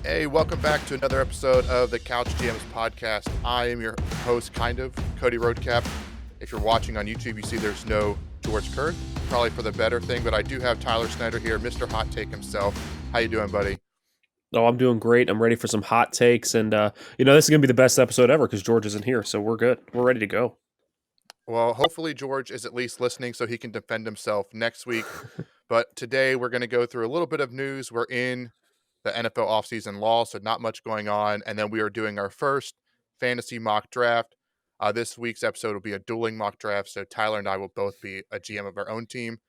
Hey, welcome back to another episode of the Couch GMs podcast. I am your host, Cody Roadcap. If you're watching on YouTube, you see there's no George Kerth, probably for the better thing, but I do have Tyler Snyder here, Mr. Hot Take himself. How you doing, buddy? Oh, I'm doing great. I'm ready for some hot takes, and this is gonna be the best episode ever because George isn't here, so we're good. We're ready to go. Well, hopefully George is at least listening so he can defend himself next week. But today we're going to go through a little bit of news. We're in the NFL offseason law, so not much going on. And then we are doing our first fantasy mock draft. This week's episode will be a dueling mock draft. So Tyler and I will both be a GM of our own team.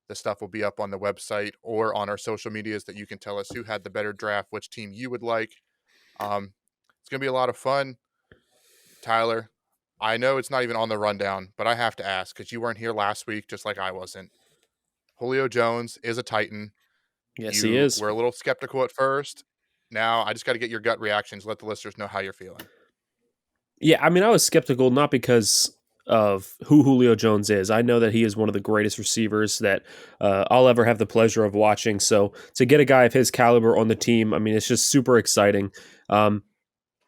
The stuff will be up on the website or on our social medias that you can tell us who had the better draft, which team you would like. It's going to be a lot of fun. Tyler, I know it's not even on the rundown, but I have to ask because you weren't here last week, just like I wasn't. Julio Jones is a Titan. Yes, he You is. were a little skeptical at first. Now I just got to get your gut reactions. Let the listeners know how you're feeling. Yeah, I mean, I was skeptical not because of who Julio Jones is. I know that he is one of the greatest receivers that I'll ever have the pleasure of watching. So to get a guy of his caliber on the team, I mean, it's just super exciting. Um,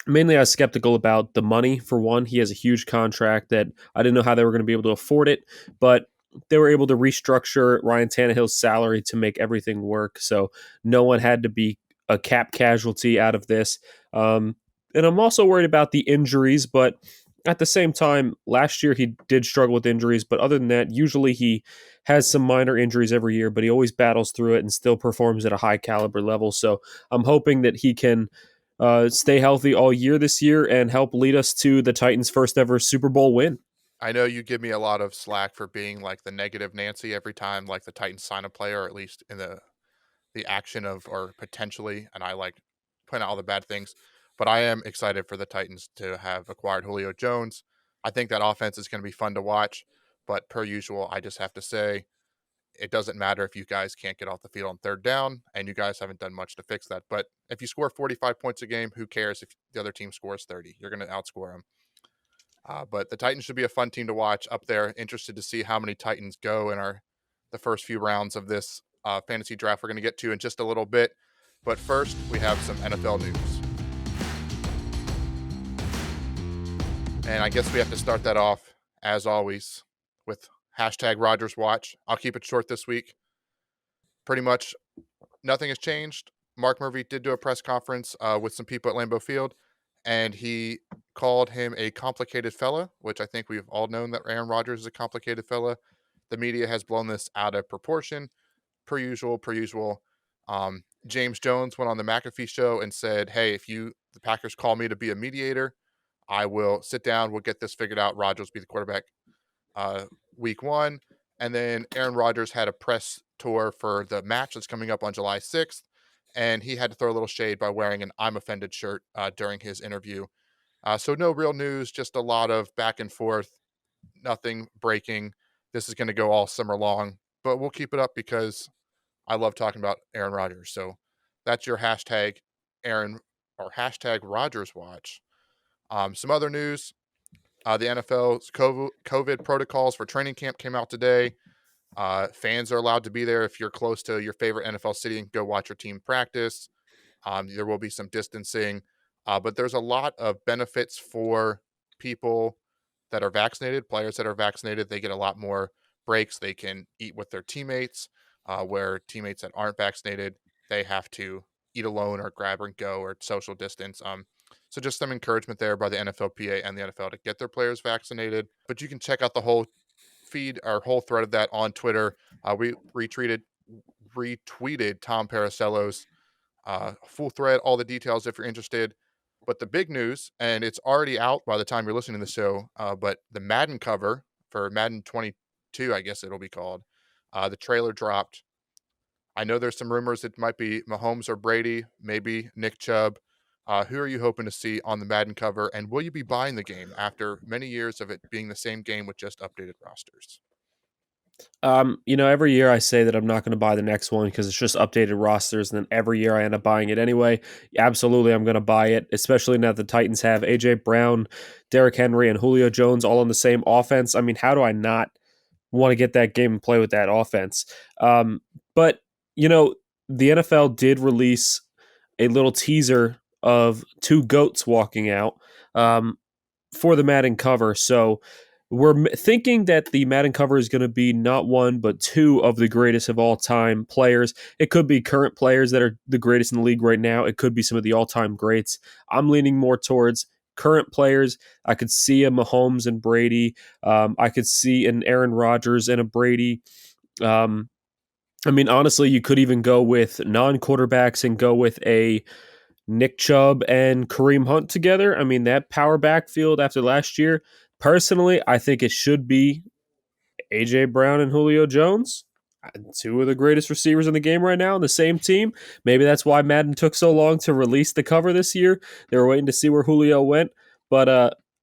Mainly, I was skeptical about the money. For one, he has a huge contract that I didn't know how they were going to be able to afford it, but they were able to restructure Ryan Tannehill's salary to make everything work. So no one had to be a cap casualty out of this. And I'm also worried about the injuries, but at the same time, last year he did struggle with injuries, but other than that, usually he has some minor injuries every year, but he always battles through it and still performs at a high caliber level. So I'm hoping that he can stay healthy all year this year and help lead us to the Titans' first ever Super Bowl win. I know you give me a lot of slack for being like the negative Nancy every time like the Titans sign a player, or at least in the action of or potentially, and I like point out all the bad things. But I am excited for the Titans to have acquired Julio Jones. I think that offense is going to be fun to watch. But per usual, I just have to say it doesn't matter if you guys can't get off the field on third down, and you guys haven't done much to fix that. But if you score 45 points a game, who cares if the other team scores 30? You're going to outscore them. But the Titans should be a fun team to watch up there. Interested to see how many Titans go in the first few rounds of this fantasy draft we're going to get to in just a little bit. But first, we have some NFL news. And I guess we have to start that off, as always, with hashtag Rodgers Watch. I'll keep it short this week. Pretty much nothing has changed. Mark Murphy did do a press conference with some people at Lambeau Field, and he called him a complicated fella, which I think we've all known that Aaron Rodgers is a complicated fella. The media has blown this out of proportion, per usual. James Jones went on the McAfee show and said, hey, if the Packers call me to be a mediator, I will sit down. We'll get this figured out. Rodgers will be the quarterback week one. And then Aaron Rodgers had a press tour for the match that's coming up on July 6th. And he had to throw a little shade by wearing an I'm offended shirt during his interview. So no real news, just a lot of back and forth, nothing breaking. This is going to go all summer long, but we'll keep it up because I love talking about Aaron Rodgers. So that's your hashtag Aaron or hashtag Rodgers Watch. Some other news. The NFL's COVID protocols for training camp came out today. Fans are allowed to be there if you're close to your favorite NFL city and go watch your team practice. There will be some distancing, but there's a lot of benefits for people that are vaccinated, players that are vaccinated. They get a lot more breaks. They can eat with their teammates, where teammates that aren't vaccinated, they have to eat alone or grab and go or social distance. So just some encouragement there by the NFLPA and the NFL to get their players vaccinated. But you can check out the whole feed, our whole thread of that on Twitter. We retweeted Tom Paracello's full thread, all the details if you're interested. But the big news, and it's already out by the time you're listening to the show, but the Madden cover for Madden 22, I guess it'll be called, the trailer dropped. I know there's some rumors it might be Mahomes or Brady, maybe Nick Chubb. Who are you hoping to see on the Madden cover, and will you be buying the game after many years of it being the same game with just updated rosters? Every year I say that I'm not going to buy the next one because it's just updated rosters, and then every year I end up buying it anyway. Absolutely, I'm going to buy it, especially now the Titans have AJ Brown, Derrick Henry, and Julio Jones all on the same offense. I mean, how do I not want to get that game and play with that offense? But the NFL did release a little teaser of two goats walking out for the Madden cover. So we're thinking that the Madden cover is going to be not one, but two of the greatest of all time players. It could be current players that are the greatest in the league right now. It could be some of the all time greats. I'm leaning more towards current players. I could see a Mahomes and Brady. I could see an Aaron Rodgers and a Brady. Um, I mean, honestly, you could even go with non quarterbacks and go with a Nick Chubb and Kareem Hunt together. I mean, that power backfield after last year, personally, I think it should be A.J. Brown and Julio Jones. Two of the greatest receivers in the game right now on the same team. Maybe that's why Madden took so long to release the cover this year. They were waiting to see where Julio went. But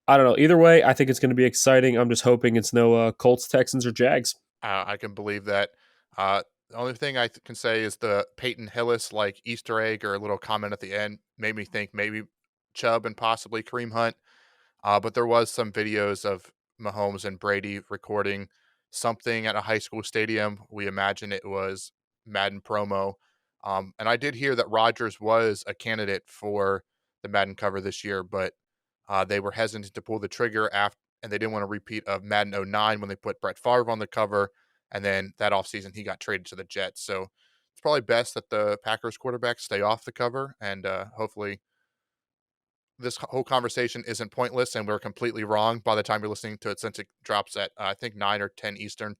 I don't know. Either way, I think it's going to be exciting. I'm just hoping it's no Colts, Texans, or Jags. I can believe that. The only thing I can say is the Peyton Hillis like Easter egg or a little comment at the end made me think maybe Chubb and possibly Kareem Hunt. But there was some videos of Mahomes and Brady recording something at a high school stadium. We imagine it was Madden promo. And I did hear that Rodgers was a candidate for the Madden cover this year, but they were hesitant to pull the trigger after, and they didn't want a repeat of Madden '09 when they put Brett Favre on the cover. And then that offseason, he got traded to the Jets. So it's probably best that the Packers quarterbacks stay off the cover, and hopefully this whole conversation isn't pointless and we're completely wrong by the time you're listening to it, since it drops at I think 9 or 10 Eastern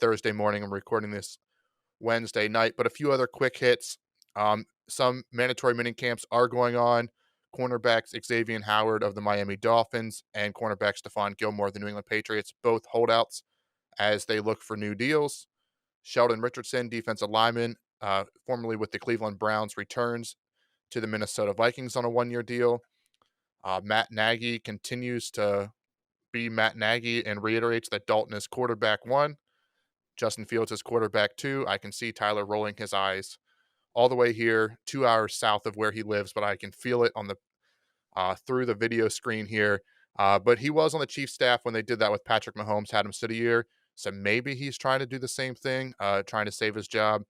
Thursday morning. I'm recording this Wednesday night, but a few other quick hits. Some mandatory mini camps are going on. Cornerbacks Xavier Howard of the Miami Dolphins and cornerback Stephon Gilmore of the New England Patriots, both holdouts as they look for new deals. Sheldon Richardson, defensive lineman, formerly with the Cleveland Browns, returns to the Minnesota Vikings on a 1-year deal. Matt Nagy continues to be Matt Nagy and reiterates that Dalton is quarterback 1. Justin Fields is quarterback 2. I can see Tyler rolling his eyes all the way here, 2 hours south of where he lives, but I can feel it on the through the video screen here. But he was on the Chiefs staff when they did that with Patrick Mahomes, had him sit a year. So maybe he's trying to do the same thing, trying to save his job.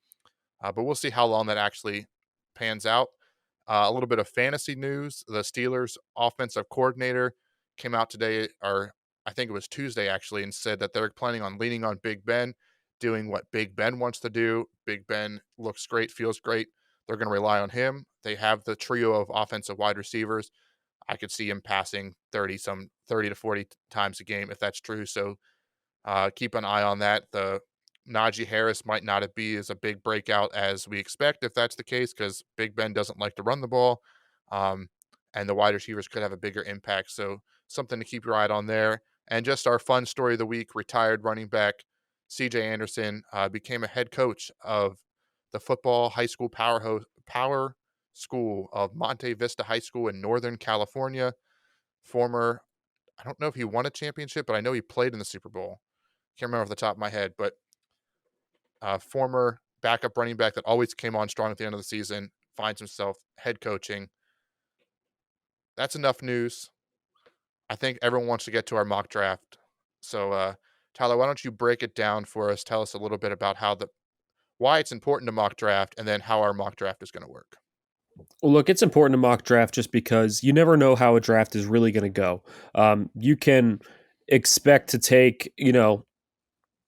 But we'll see how long that actually pans out. A little bit of fantasy news. The Steelers offensive coordinator came out today, or I think it was Tuesday actually, and said that they're planning on leaning on Big Ben, doing what Big Ben wants to do. Big Ben looks great, feels great. They're going to rely on him. They have the trio of offensive wide receivers. I could see him passing 30 to 40 times a game if that's true. So keep an eye on that. The Najee Harris might not be as a big breakout as we expect if that's the case, because Big Ben doesn't like to run the ball, um, and the wide receivers could have a bigger impact. So something to keep your eye on there. And just our fun story of the week: retired running back C.J. Anderson became a head coach of the football high school power school of Monte Vista High School in Northern California. Former, I don't know if he won a championship, but I know he played in the Super Bowl. Can't remember off the top of my head, but former backup running back that always came on strong at the end of the season finds himself head coaching. That's enough news. I think everyone wants to get to our mock draft. So, Tyler, why don't you break it down for us? Tell us a little bit about why it's important to mock draft, and then how our mock draft is going to work. Well, look, it's important to mock draft just because you never know how a draft is really going to go. You can expect to take,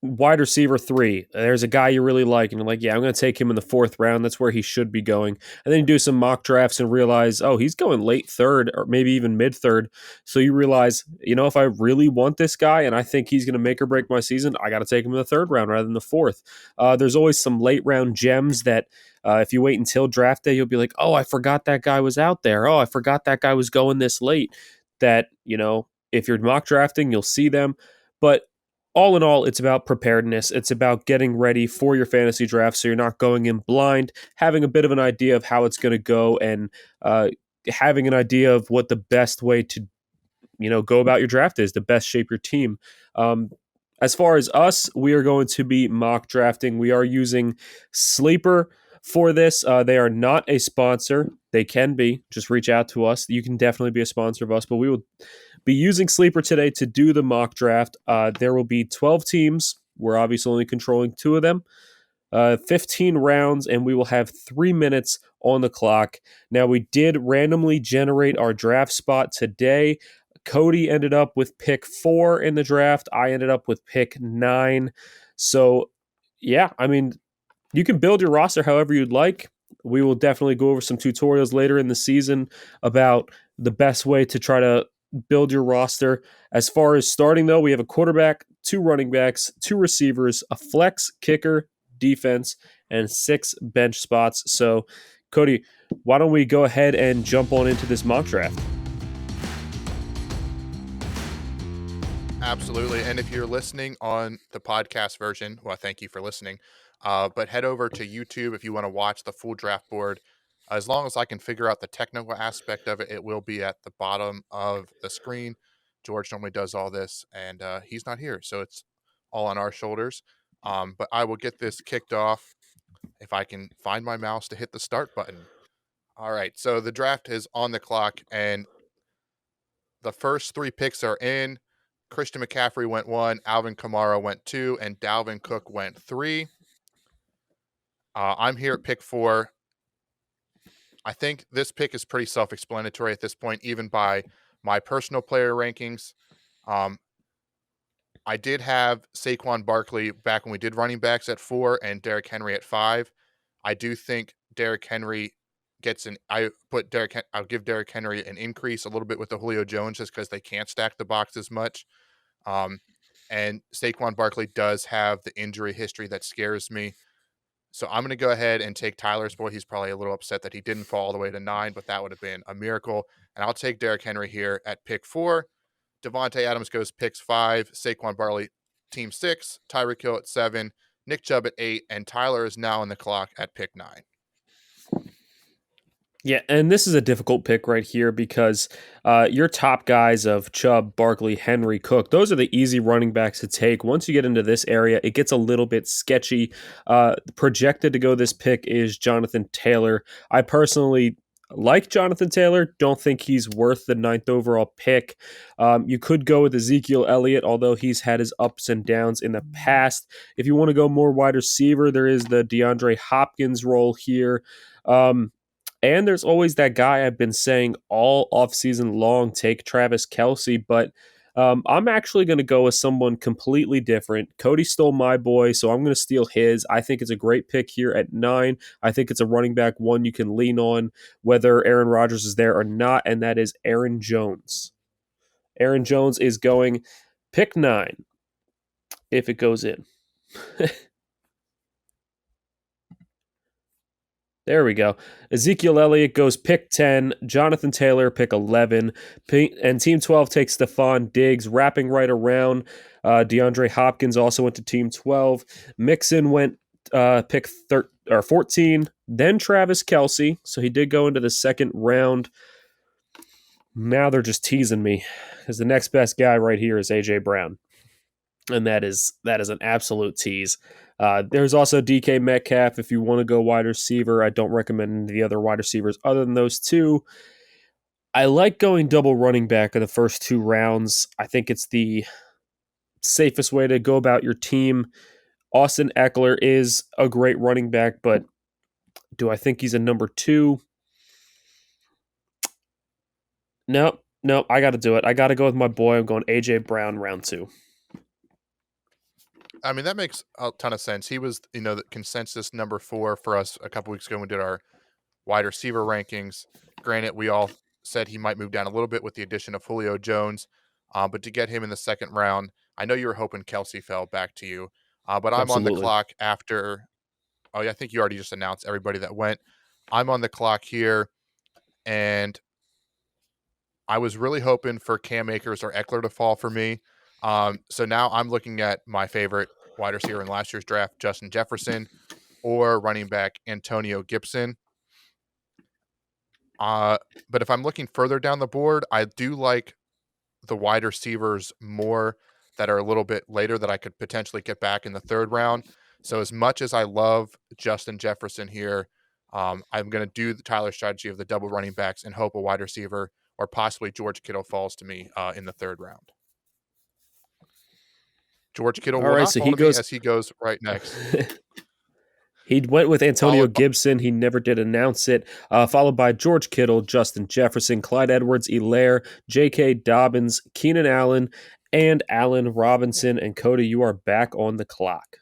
wide receiver 3. There's a guy you really like, and you're like, yeah, I'm going to take him in the 4th round. That's where he should be going. And then you do some mock drafts and realize, oh, he's going late 3rd or maybe even mid 3rd. So you realize, if I really want this guy and I think he's going to make or break my season, I got to take him in the 3rd round rather than the 4th. There's always some late round gems that if you wait until draft day, you'll be like, oh, I forgot that guy was out there. Oh, I forgot that guy was going this late. That, if you're mock drafting, you'll see them. But all in all, it's about preparedness. It's about getting ready for your fantasy draft so you're not going in blind, having a bit of an idea of how it's going to go, and having an idea of what the best way to go about your draft is, to best shape your team. As far as us, we are going to be mock drafting. We are using Sleeper for this. They are not a sponsor. They can be. Just reach out to us. You can definitely be a sponsor of us, but we will be using Sleeper today to do the mock draft. There will be 12 teams. We're obviously only controlling 2 of them. 15 rounds, and we will have 3 minutes on the clock. Now, we did randomly generate our draft spot today. Cody ended up with pick 4 in the draft. I ended up with pick 9. So, yeah, I mean, you can build your roster however you'd like. We will definitely go over some tutorials later in the season about the best way to try to build your roster. As far as starting, though, we have a quarterback, 2 running backs, 2 receivers, a flex, kicker, defense, and 6 bench spots. So, Cody, why don't we go ahead and jump on into this mock draft? Absolutely. And if you're listening on the podcast version, well, thank you for listening. But head over to YouTube if you want to watch the full draft board. As long as I can figure out the technical aspect of it, it will be at the bottom of the screen. George normally does all this, and he's not here. So it's all on our shoulders. But I will get this kicked off if I can find my mouse to hit the start button. All right. So the draft is on the clock, and the first 3 picks are in. Christian McCaffrey went 1, Alvin Kamara went 2, and Dalvin Cook went 3. I'm here at pick 4. I think this pick is pretty self-explanatory at this point, even by my personal player rankings. Um, I did have Saquon Barkley back when we did running backs at 4 and Derrick Henry at 5. I do think Derrick Henry gets an. I'll give Derrick Henry an increase a little bit with the Julio Jones just because they can't stack the box as much. Um, and Saquon Barkley does have the injury history that scares me. So I'm going to go ahead and take Tyler's boy. He's probably a little upset that he didn't fall all the way to 9, but that would have been a miracle. And I'll take Derrick Henry here at pick 4. Devontae Adams goes picks 5. Saquon Barkley, team 6. Tyreek Hill at 7. Nick Chubb at 8. And Tyler is now on the clock at pick 9. Yeah, and this is a difficult pick right here because your top guys of Chubb, Barkley, Henry, Cook, those are the easy running backs to take. Once you get into this area, it gets a little bit sketchy. Projected to go this pick is Jonathan Taylor. I personally like Jonathan Taylor. Don't think he's worth the 9th overall pick. You could go with Ezekiel Elliott, although he's had his ups and downs in the past. If you want to go more wide receiver, there is the DeAndre Hopkins role here. And there's always that guy I've been saying all offseason long, take Travis Kelce, but I'm actually going to go with someone completely different. Cody stole my boy, so I'm going to steal his. I think it's a great pick here at 9. I think it's a running back one you can lean on, whether Aaron Rodgers is there or not, and that is Aaron Jones. Aaron Jones is going pick 9 if it goes in. There we go. Ezekiel Elliott goes pick 10. Jonathan Taylor pick 11. And Team 12 takes Stephon Diggs, wrapping right around. DeAndre Hopkins also went to Team 12. Mixon went pick 14. Then Travis Kelce. So he did go into the second round. Now they're just teasing me because the next best guy right here is A.J. Brown. And that is an absolute tease. There's also DK Metcalf if you want to go wide receiver. I don't recommend the other wide receivers other than those 2. I like going double running back in the first 2 rounds. I think it's the safest way to go about your team. Austin Eckler is a great running back, but do I think he's a number 2? Nope. I got to do it. I got to go with my boy. I'm going AJ Brown round 2. I mean, that makes a ton of sense. He was, the consensus number 4 for us a couple weeks ago when we did our wide receiver rankings. Granted, we all said he might move down a little bit with the addition of Julio Jones, but to get him in the second round, I know you were hoping Kelce fell back to you, but I'm on the Absolutely. clock after. Oh, yeah, I think you already just announced everybody that went. I'm on the clock here, and I was really hoping for Cam Akers or Eckler to fall for me. So now I'm looking at my favorite wide receiver in last year's draft, Justin Jefferson, or running back Antonio Gibson. But if I'm looking further down the board, I do like the wide receivers more that are a little bit later that I could potentially get back in the third round. So as much as I love Justin Jefferson here, I'm going to do the Tyler strategy of the double running backs and hope a wide receiver or possibly George Kittle falls to me in the third round. George Kittle All will right, not so fall he to me goes as he goes right next. He went with Antonio followed by Gibson. He never did announce it. Followed by George Kittle, Justin Jefferson, Clyde Edwards-Helaire, J.K. Dobbins, Keenan Allen, and Allen Robinson. And Cody, you are back on the clock.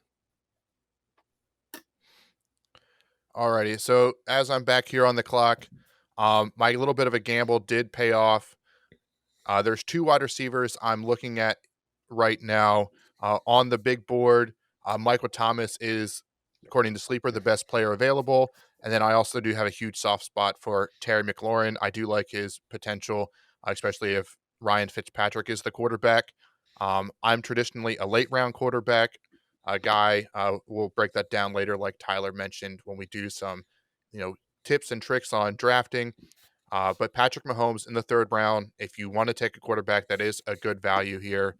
Alrighty, so as I'm back here on the clock, my little bit of a gamble did pay off. There's two wide receivers I'm looking at right now on the big board. Michael Thomas is, according to Sleeper, the best player available. And then I also do have a huge soft spot for Terry McLaurin. I do like his potential, especially if Ryan Fitzpatrick is the quarterback. I'm traditionally a late round quarterback guy. We'll break that down later, like Tyler mentioned, when we do some, tips and tricks on drafting. But Patrick Mahomes in the third round, if you want to take a quarterback that is a good value here,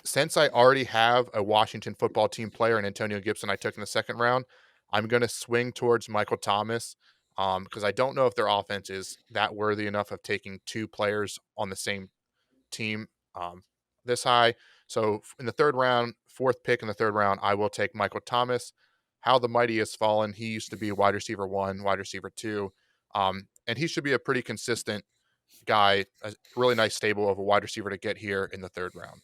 since I already have a Washington football team player and Antonio Gibson I took in the second round, I'm going to swing towards Michael Thomas because I don't know if their offense is that worthy enough of taking two players on the same team this high. So in the third round, fourth pick in the third round, I will take Michael Thomas. How the mighty has fallen. He used to be wide receiver one, wide receiver two. And he should be a pretty consistent guy, a really nice stable of a wide receiver to get here in the third round.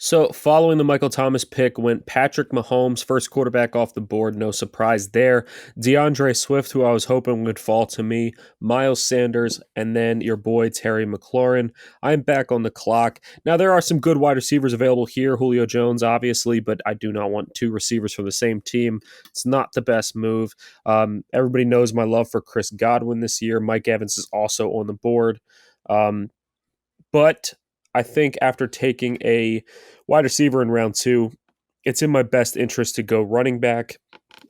So, following the Michael Thomas pick went Patrick Mahomes, first quarterback off the board. No surprise there. DeAndre Swift, who I was hoping would fall to me, Miles Sanders, and then your boy Terry McLaurin. I'm back on the clock. Now, there are some good wide receivers available here. Julio Jones, obviously, but I do not want two receivers from the same team. It's not the best move. Everybody knows my love for Chris Godwin this year. Mike Evans is also on the board. But I think after taking a wide receiver in round two, it's in my best interest to go running back.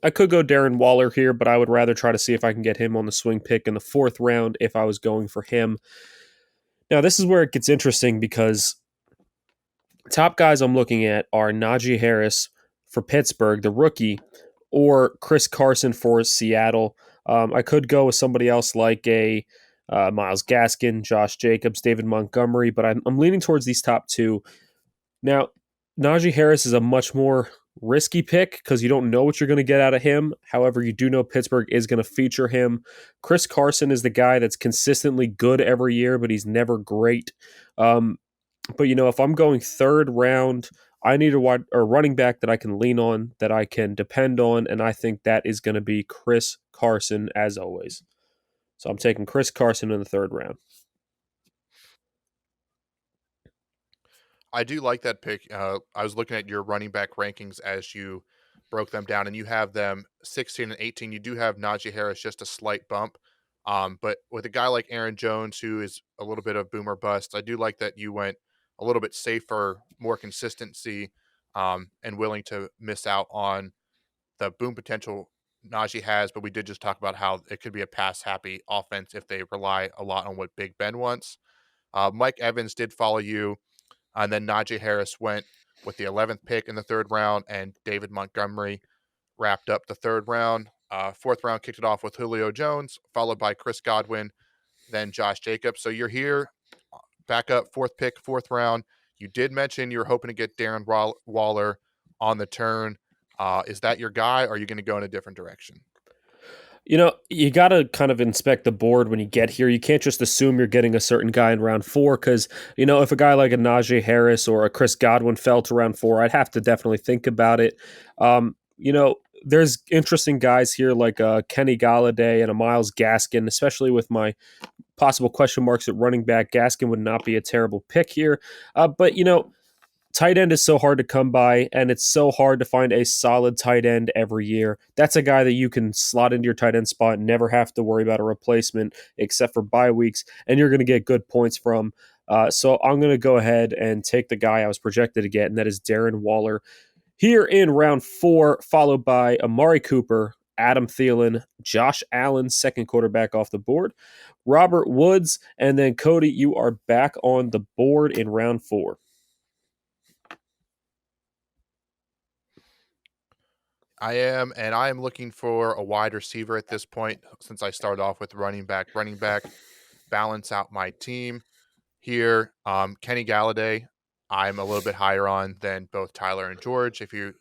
I could go Darren Waller here, but I would rather try to see if I can get him on the swing pick in the fourth round if I was going for him. Now, this is where it gets interesting because top guys I'm looking at are Najee Harris for Pittsburgh, the rookie, or Chris Carson for Seattle. I could go with somebody else like a Miles Gaskin, Josh Jacobs, David Montgomery, but I'm leaning towards these top two. Now, Najee Harris is a much more risky pick because you don't know what you're going to get out of him. However, you do know Pittsburgh is going to feature him. Chris Carson is the guy that's consistently good every year, but he's never great. But if I'm going third round, I need a running back that I can lean on, that I can depend on, and I think that is going to be Chris Carson as always. So I'm taking Chris Carson in the third round. I do like that pick. I was looking at your running back rankings as you broke them down, and you have them 16 and 18. You do have Najee Harris just a slight bump. But with a guy like Aaron Jones, who is a little bit of boomer bust, I do like that you went a little bit safer, more consistency, and willing to miss out on the boom potential Najee has. But we did just talk about how it could be a pass happy offense if they rely a lot on what Big Ben wants. Mike Evans did follow you, and then Najee Harris went with the 11th pick in the third round, and David Montgomery wrapped up the third round. Fourth round kicked it off with Julio Jones, followed by Chris Godwin, then Josh Jacobs. So you're here, back up, fourth pick, fourth round. You did mention you're hoping to get Darren Waller on the turn. Is that your guy, or are you going to go in a different direction? You got to kind of inspect the board when you get here. You can't just assume you're getting a certain guy in round four because, if a guy like a Najee Harris or a Chris Godwin fell to round four, I'd have to definitely think about it. There's interesting guys here like Kenny Galladay and a Miles Gaskin, especially with my possible question marks at running back. Gaskin would not be a terrible pick here. But, tight end is so hard to come by, and it's so hard to find a solid tight end every year. That's a guy that you can slot into your tight end spot and never have to worry about a replacement except for bye weeks, and you're going to get good points from. So I'm going to go ahead and take the guy I was projected to get, and that is Darren Waller. Here in round four, followed by Amari Cooper, Adam Thielen, Josh Allen, second quarterback off the board, Robert Woods, and then Cody, you are back on the board in round four. I am, and I am looking for a wide receiver at this point since I started off with running back. Running back, balance out my team here. Kenny Galladay, I'm a little bit higher on than both Tyler and George. If you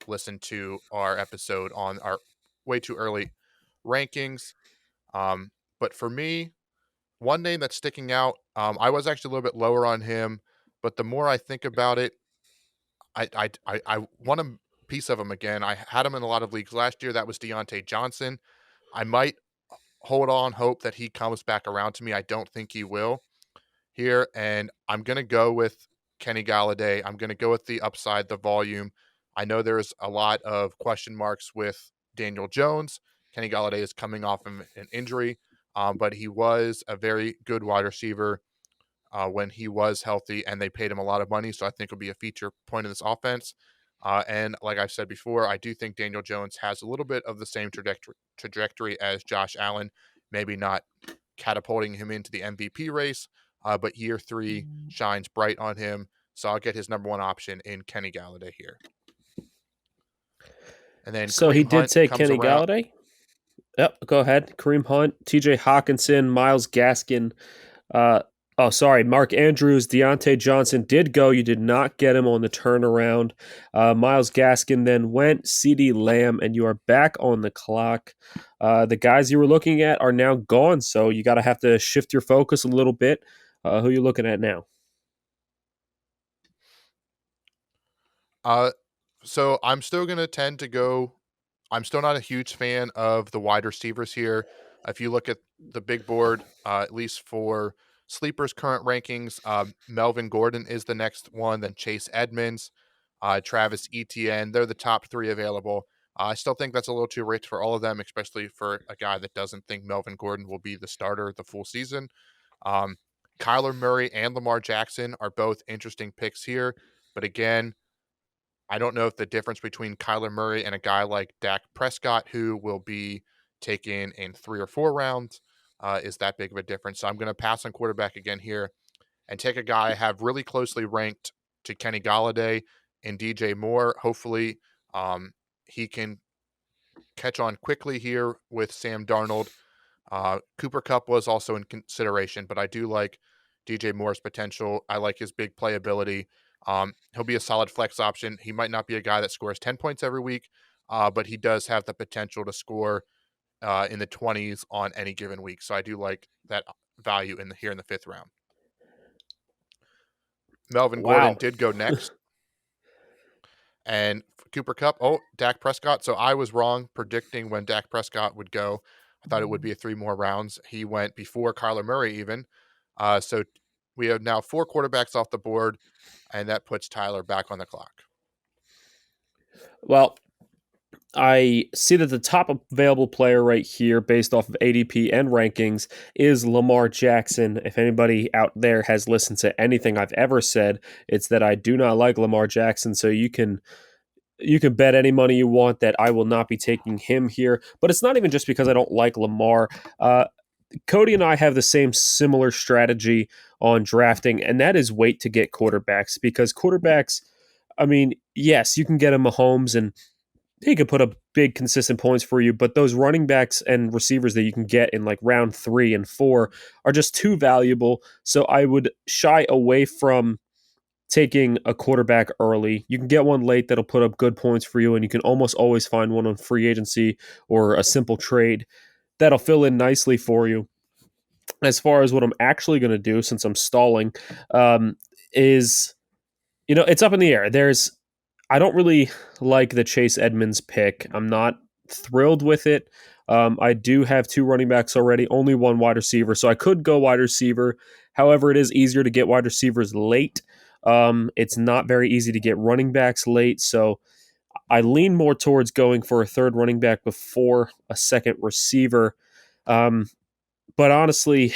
listened to our episode on our way too early rankings. Um, but for me, one name that's sticking out, I was actually a little bit lower on him, but the more I think about it, I want a piece of him again. I had him in a lot of leagues last year. That was Deontay Johnson. I might hold on hope that he comes back around to me. I don't think he will here, and I'm gonna go with Kenny Galladay. I'm gonna go with the upside, the volume. I know there's a lot of question marks with Daniel Jones. Kenny Galladay is coming off of an injury, but he was a very good wide receiver when he was healthy, and they paid him a lot of money. So I think it'll be a feature point of this offense. And like I've said before, I do think Daniel Jones has a little bit of the same trajectory as Josh Allen. Maybe not catapulting him into the MVP race, but year three shines bright on him. So I'll get his number one option in Kenny Galladay here. And then So he Kareem did Hunt take comes Kenny around. Galladay. Yep, go ahead. Kareem Hunt, TJ Hawkinson, Miles Gaskin. Oh, sorry. Mark Andrews, Deontay Johnson did go. You did not get him on the turnaround. Miles Gaskin then went. CD Lamb, and you are back on the clock. The guys you were looking at are now gone, so you got to have to shift your focus a little bit. Who are you looking at now? So I'm still going to tend to go. I'm still not a huge fan of the wide receivers here. If you look at the big board, at least for sleepers' current rankings, Melvin Gordon is the next one, then Chase Edmonds, Travis Etienne. They're the top three available. I still think that's a little too rich for all of them, especially for a guy that doesn't think Melvin Gordon will be the starter the full season. Um, Kyler Murray and Lamar Jackson are both interesting picks here. But again, I don't know if the difference between Kyler Murray and a guy like Dak Prescott, who will be taken in 3 or 4 rounds, is that big of a difference. So I'm going to pass on quarterback again here and take a guy I have really closely ranked to Kenny Galladay and DJ Moore. Hopefully, he can catch on quickly here with Sam Darnold. Cooper Kupp was also in consideration, but I do like DJ Moore's potential. I like his big playability. He'll be a solid flex option. He might not be a guy that scores 10 points every week, but he does have the potential to score in the 20s on any given week. So I do like that value here in the 5th round. Melvin Gordon Wow. did go next. And Cooper Kupp, Dak Prescott. So I was wrong predicting when Dak Prescott would go. I thought it would be 3 more rounds. He went before Kyler Murray even. So we have now 4 quarterbacks off the board, and that puts Tyler back on the clock. Well, I see that the top available player right here, based off of ADP and rankings, is Lamar Jackson. If anybody out there has listened to anything I've ever said, it's that I do not like Lamar Jackson. So you can bet any money you want that I will not be taking him here. But it's not even just because I don't like Lamar. Cody and I have the same similar strategy on drafting, and that is wait to get quarterbacks, because quarterbacks, I mean, yes, you can get a Mahomes and he could put up big consistent points for you, but those running backs and receivers that you can get in like round 3 and 4 are just too valuable. So I would shy away from taking a quarterback early. You can get one late that'll put up good points for you, and you can almost always find one on free agency or a simple trade that'll fill in nicely for you. As far as what I'm actually going to do, since I'm stalling, is, it's up in the air. I don't really like the Chase Edmonds pick. I'm not thrilled with it. I do have 2 running backs already, only 1 wide receiver, so I could go wide receiver. However, it is easier to get wide receivers late. It's not very easy to get running backs late, so I lean more towards going for a 3rd running back before a 2nd receiver. But honestly,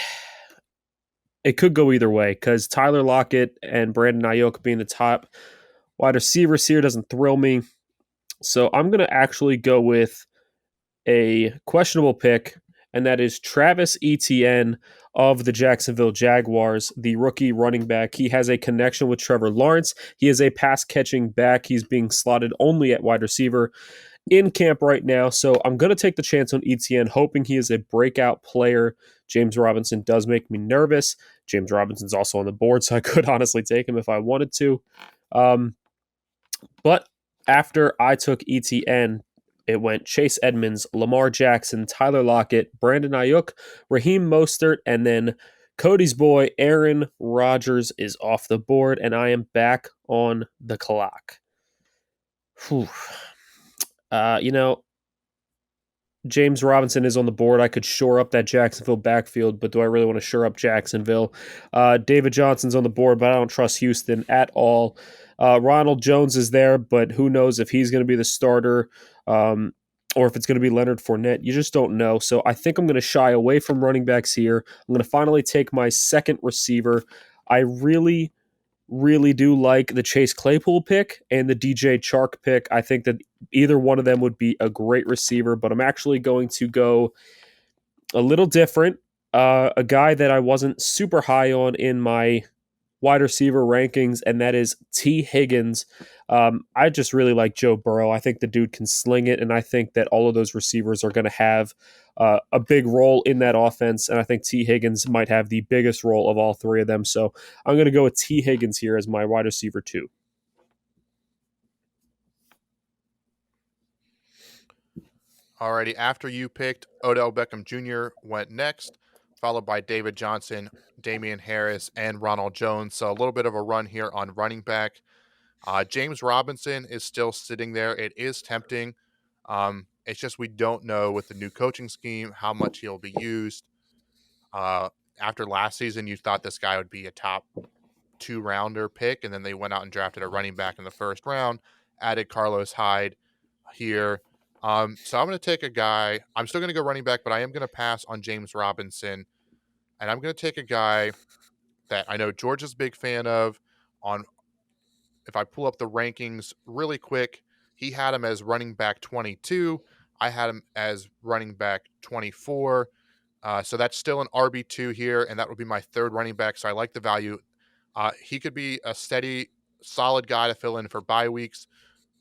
it could go either way, because Tyler Lockett and Brandon Ayuk being the top wide receivers here doesn't thrill me. So I'm going to actually go with a questionable pick, and that is Travis Etienne of the Jacksonville Jaguars, the rookie running back. He has a connection with Trevor Lawrence. He is a pass-catching back. He's being slotted only at wide receiver in camp right now. So I'm going to take the chance on Etienne, hoping he is a breakout player. James Robinson does make me nervous. James Robinson's also on the board, so I could honestly take him if I wanted to. But After I took ETN, it went Chase Edmonds, Lamar Jackson, Tyler Lockett, Brandon Ayuk, Raheem Mostert, and then Cody's boy Aaron Rodgers is off the board, and I am back on the clock. Whew. You know, James Robinson is on the board. I could shore up that Jacksonville backfield, but do I really want to shore up Jacksonville? David Johnson's on the board, but I don't trust Houston at all. Ronald Jones is there, but who knows if he's going to be the starter or if it's going to be Leonard Fournette. You just don't know. So I think I'm going to shy away from running backs here. I'm going to finally take my second receiver. I really do like the Chase Claypool pick and the DJ Chark pick. I think that either one of them would be a great receiver, but I'm actually going to go a little different. A guy that I wasn't super high on in my wide receiver rankings, and that is T. Higgins. I just really like Joe Burrow. I think the dude can sling it, and I think that all of those receivers are going to have a big role in that offense, and I think T. Higgins might have the biggest role of all three of them. So I'm going to go with T. Higgins here as my wide receiver two. Alrighty, after you picked, Odell Beckham Jr. went next, followed by David Johnson, Damian Harris, and Ronald Jones. So a little bit of a run here on running back. James Robinson is still sitting there. It is tempting. It's just we don't know with the new coaching scheme how much he'll be used. After last season, you thought this guy would be a top 2-rounder pick, and then they went out and drafted a running back in the first round, added Carlos Hyde here. So I'm going to take a guy. I'm still going to go running back, but I am going to pass on James Robinson, and I'm going to take a guy that I know George is a big fan of. On if I pull up the rankings really quick, he had him as running back 22. I had him as running back 24. So that's still an RB2 here, and that would be my third running back. So I like the value. He could be a steady, solid guy to fill in for bye weeks,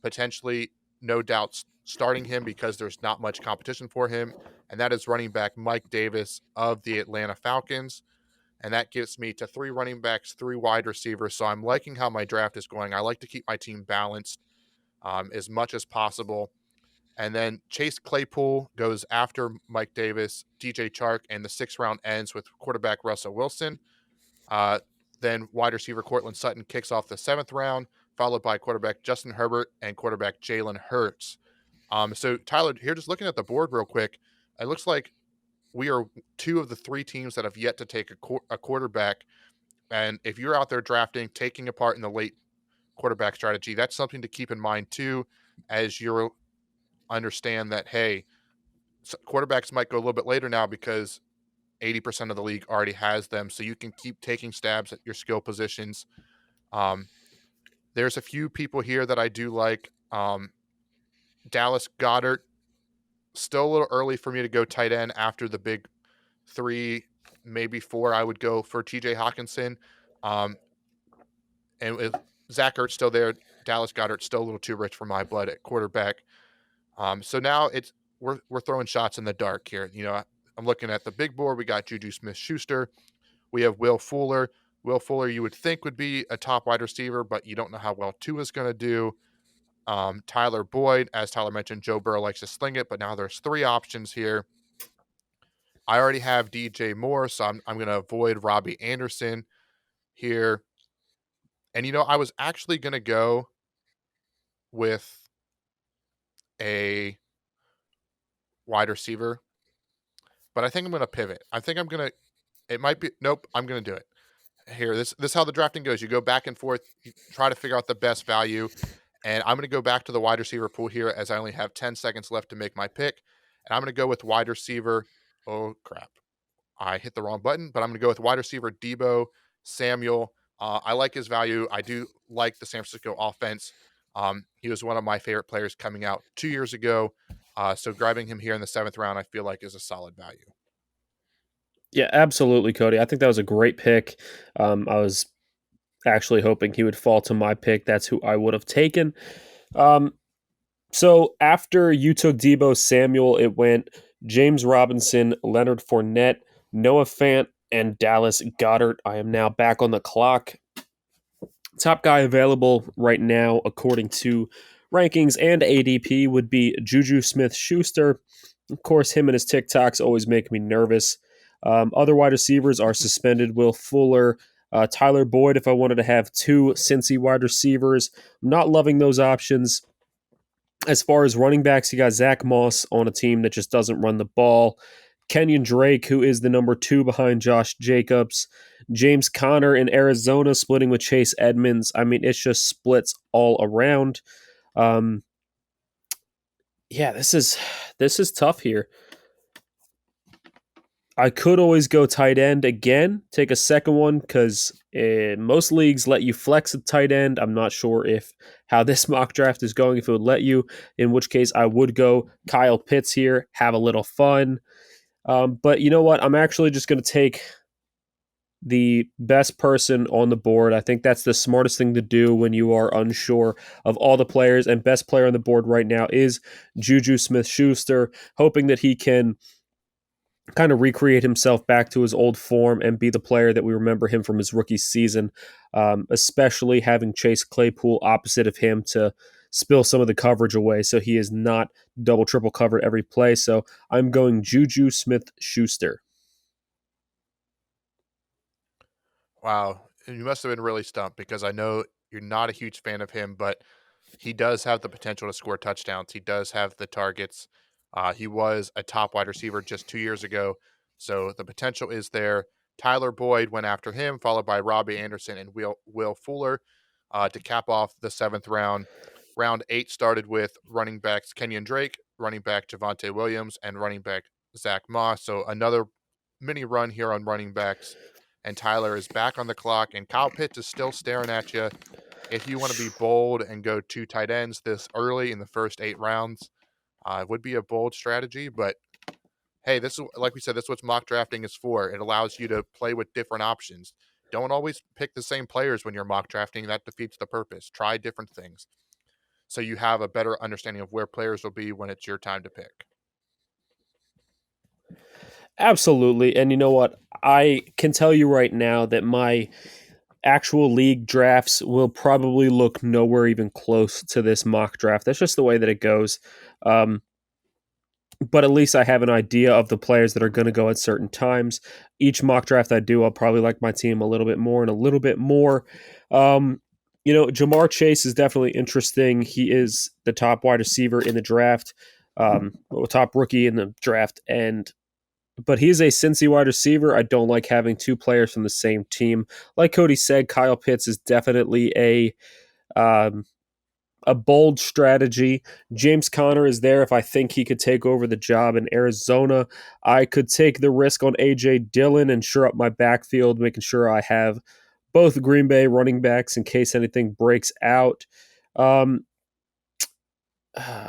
potentially, no doubt, starting him because there's not much competition for him. And that is running back Mike Davis of the Atlanta Falcons. And that gets me to 3 running backs, 3 wide receivers. So I'm liking how my draft is going. I like to keep my team balanced as much as possible. And then Chase Claypool goes after Mike Davis, DJ Chark, and the 6th round ends with quarterback Russell Wilson. Then wide receiver Cortland Sutton kicks off the 7th round, followed by quarterback Justin Herbert and quarterback Jalen Hurts. So Tyler, here, just looking at the board real quick, it looks like we are 2 of the 3 teams that have yet to take a quarterback. And if you're out there drafting, taking a part in the late quarterback strategy, that's something to keep in mind too, as you understand that, hey, quarterbacks might go a little bit later now because 80% of the league already has them. So you can keep taking stabs at your skill positions. There's a few people here that I do like. Dallas Goedert, still a little early for me to go tight end after the big 3, maybe 4. I would go for TJ Hawkinson. And with Zach Ertz still there, Dallas Goedert still a little too rich for my blood at quarterback. So now we're throwing shots in the dark here. I'm looking at the big board. We got Juju Smith-Schuster. We have Will Fuller. Will Fuller, you would think would be a top wide receiver, but you don't know how well Tua's going to do. Tyler Boyd, as Tyler mentioned, Joe Burrow likes to sling it, but now there's 3 options here. I already have DJ Moore, so I'm going to avoid Robbie Anderson here. And, I was actually going to go with a wide receiver, but I think I'm going to pivot. I think I'm going to, it might be, nope, I'm going to do it. Here, this is how the drafting goes. You go back and forth, you try to figure out the best value. And I'm going to go back to the wide receiver pool here as I only have 10 seconds left to make my pick. And I'm going to go with wide receiver. Oh, crap. I hit the wrong button, but I'm going to go with wide receiver Deebo Samuel. I like his value. I do like the San Francisco offense. He was one of my favorite players coming out 2 years ago. So grabbing him here in the 7th round, I feel like is a solid value. Yeah, absolutely, Cody. I think that was a great pick. I was actually hoping he would fall to my pick. That's who I would have taken. So after you took Deebo Samuel, it went James Robinson, Leonard Fournette, Noah Fant, and Dallas Goedert. I am now back on the clock. Top guy available right now, according to rankings and ADP would be Juju Smith-Schuster. Of course, him and his TikToks always make me nervous. Other wide receivers are suspended. Will Fuller, Tyler Boyd, if I wanted to have two Cincy wide receivers. I'm not loving those options. As far as running backs, you got Zach Moss on a team that just doesn't run the ball. Kenyon Drake, who is the number two behind Josh Jacobs. James Conner in Arizona splitting with Chase Edmonds. I mean, it's just splits all around. Um, yeah, this is tough here. I could always go tight end again, take a second one because most leagues let you flex a tight end. I'm not sure if how this mock draft is going, if it would let you. In which case, I would go Kyle Pitts here, have a little fun. But you know what? I'm actually just going to take the best person on the board. I think that's the smartest thing to do when you are unsure of all the players. And best player on the board right now is Juju Smith-Schuster, hoping that he can kind of recreate himself back to his old form and be the player that we remember him from his rookie season, especially having Chase Claypool opposite of him to spill some of the coverage away so he is not double, triple covered every play. So I'm going Juju Smith-Schuster. Wow, you must have been really stumped because I know you're not a huge fan of him, but he does have the potential to score touchdowns. He does have the targets. He was a top wide receiver just 2 years ago, so the potential is there. Tyler Boyd went after him, followed by Robbie Anderson and Will Fuller to cap off the seventh round. Round 8 started with running backs Kenyon Drake, running back Javonte Williams, and running back Zach Moss. So another mini run here on running backs. And Tyler is back on the clock, and Kyle Pitts is still staring at you. If you want to be bold and go two tight ends this early in the first 8 rounds, it would be a bold strategy. But hey, this is like we said, this is what mock drafting is for. It allows you to play with different options. Don't always pick the same players when you're mock drafting. That defeats the purpose. Try different things so you have a better understanding of where players will be when it's your time to pick. Absolutely. And you know what? I can tell you right now that my actual league drafts will probably look nowhere even close to this mock draft. That's just the way that it goes. Um, but at least I have an idea of the players that are going to go at certain times. Each mock draft I do, I'll probably like my team a little bit more and a little bit more. Jamar Chase is definitely interesting. He is the top wide receiver in the draft, top rookie in the draft, but he's a Cincy wide receiver. I don't like having two players from the same team. Like Cody said, Kyle Pitts is definitely um, a bold strategy. James Conner is there if I think he could take over the job in Arizona. I could take the risk on A.J. Dillon and shore up my backfield, making sure I have both Green Bay running backs in case anything breaks out. Um,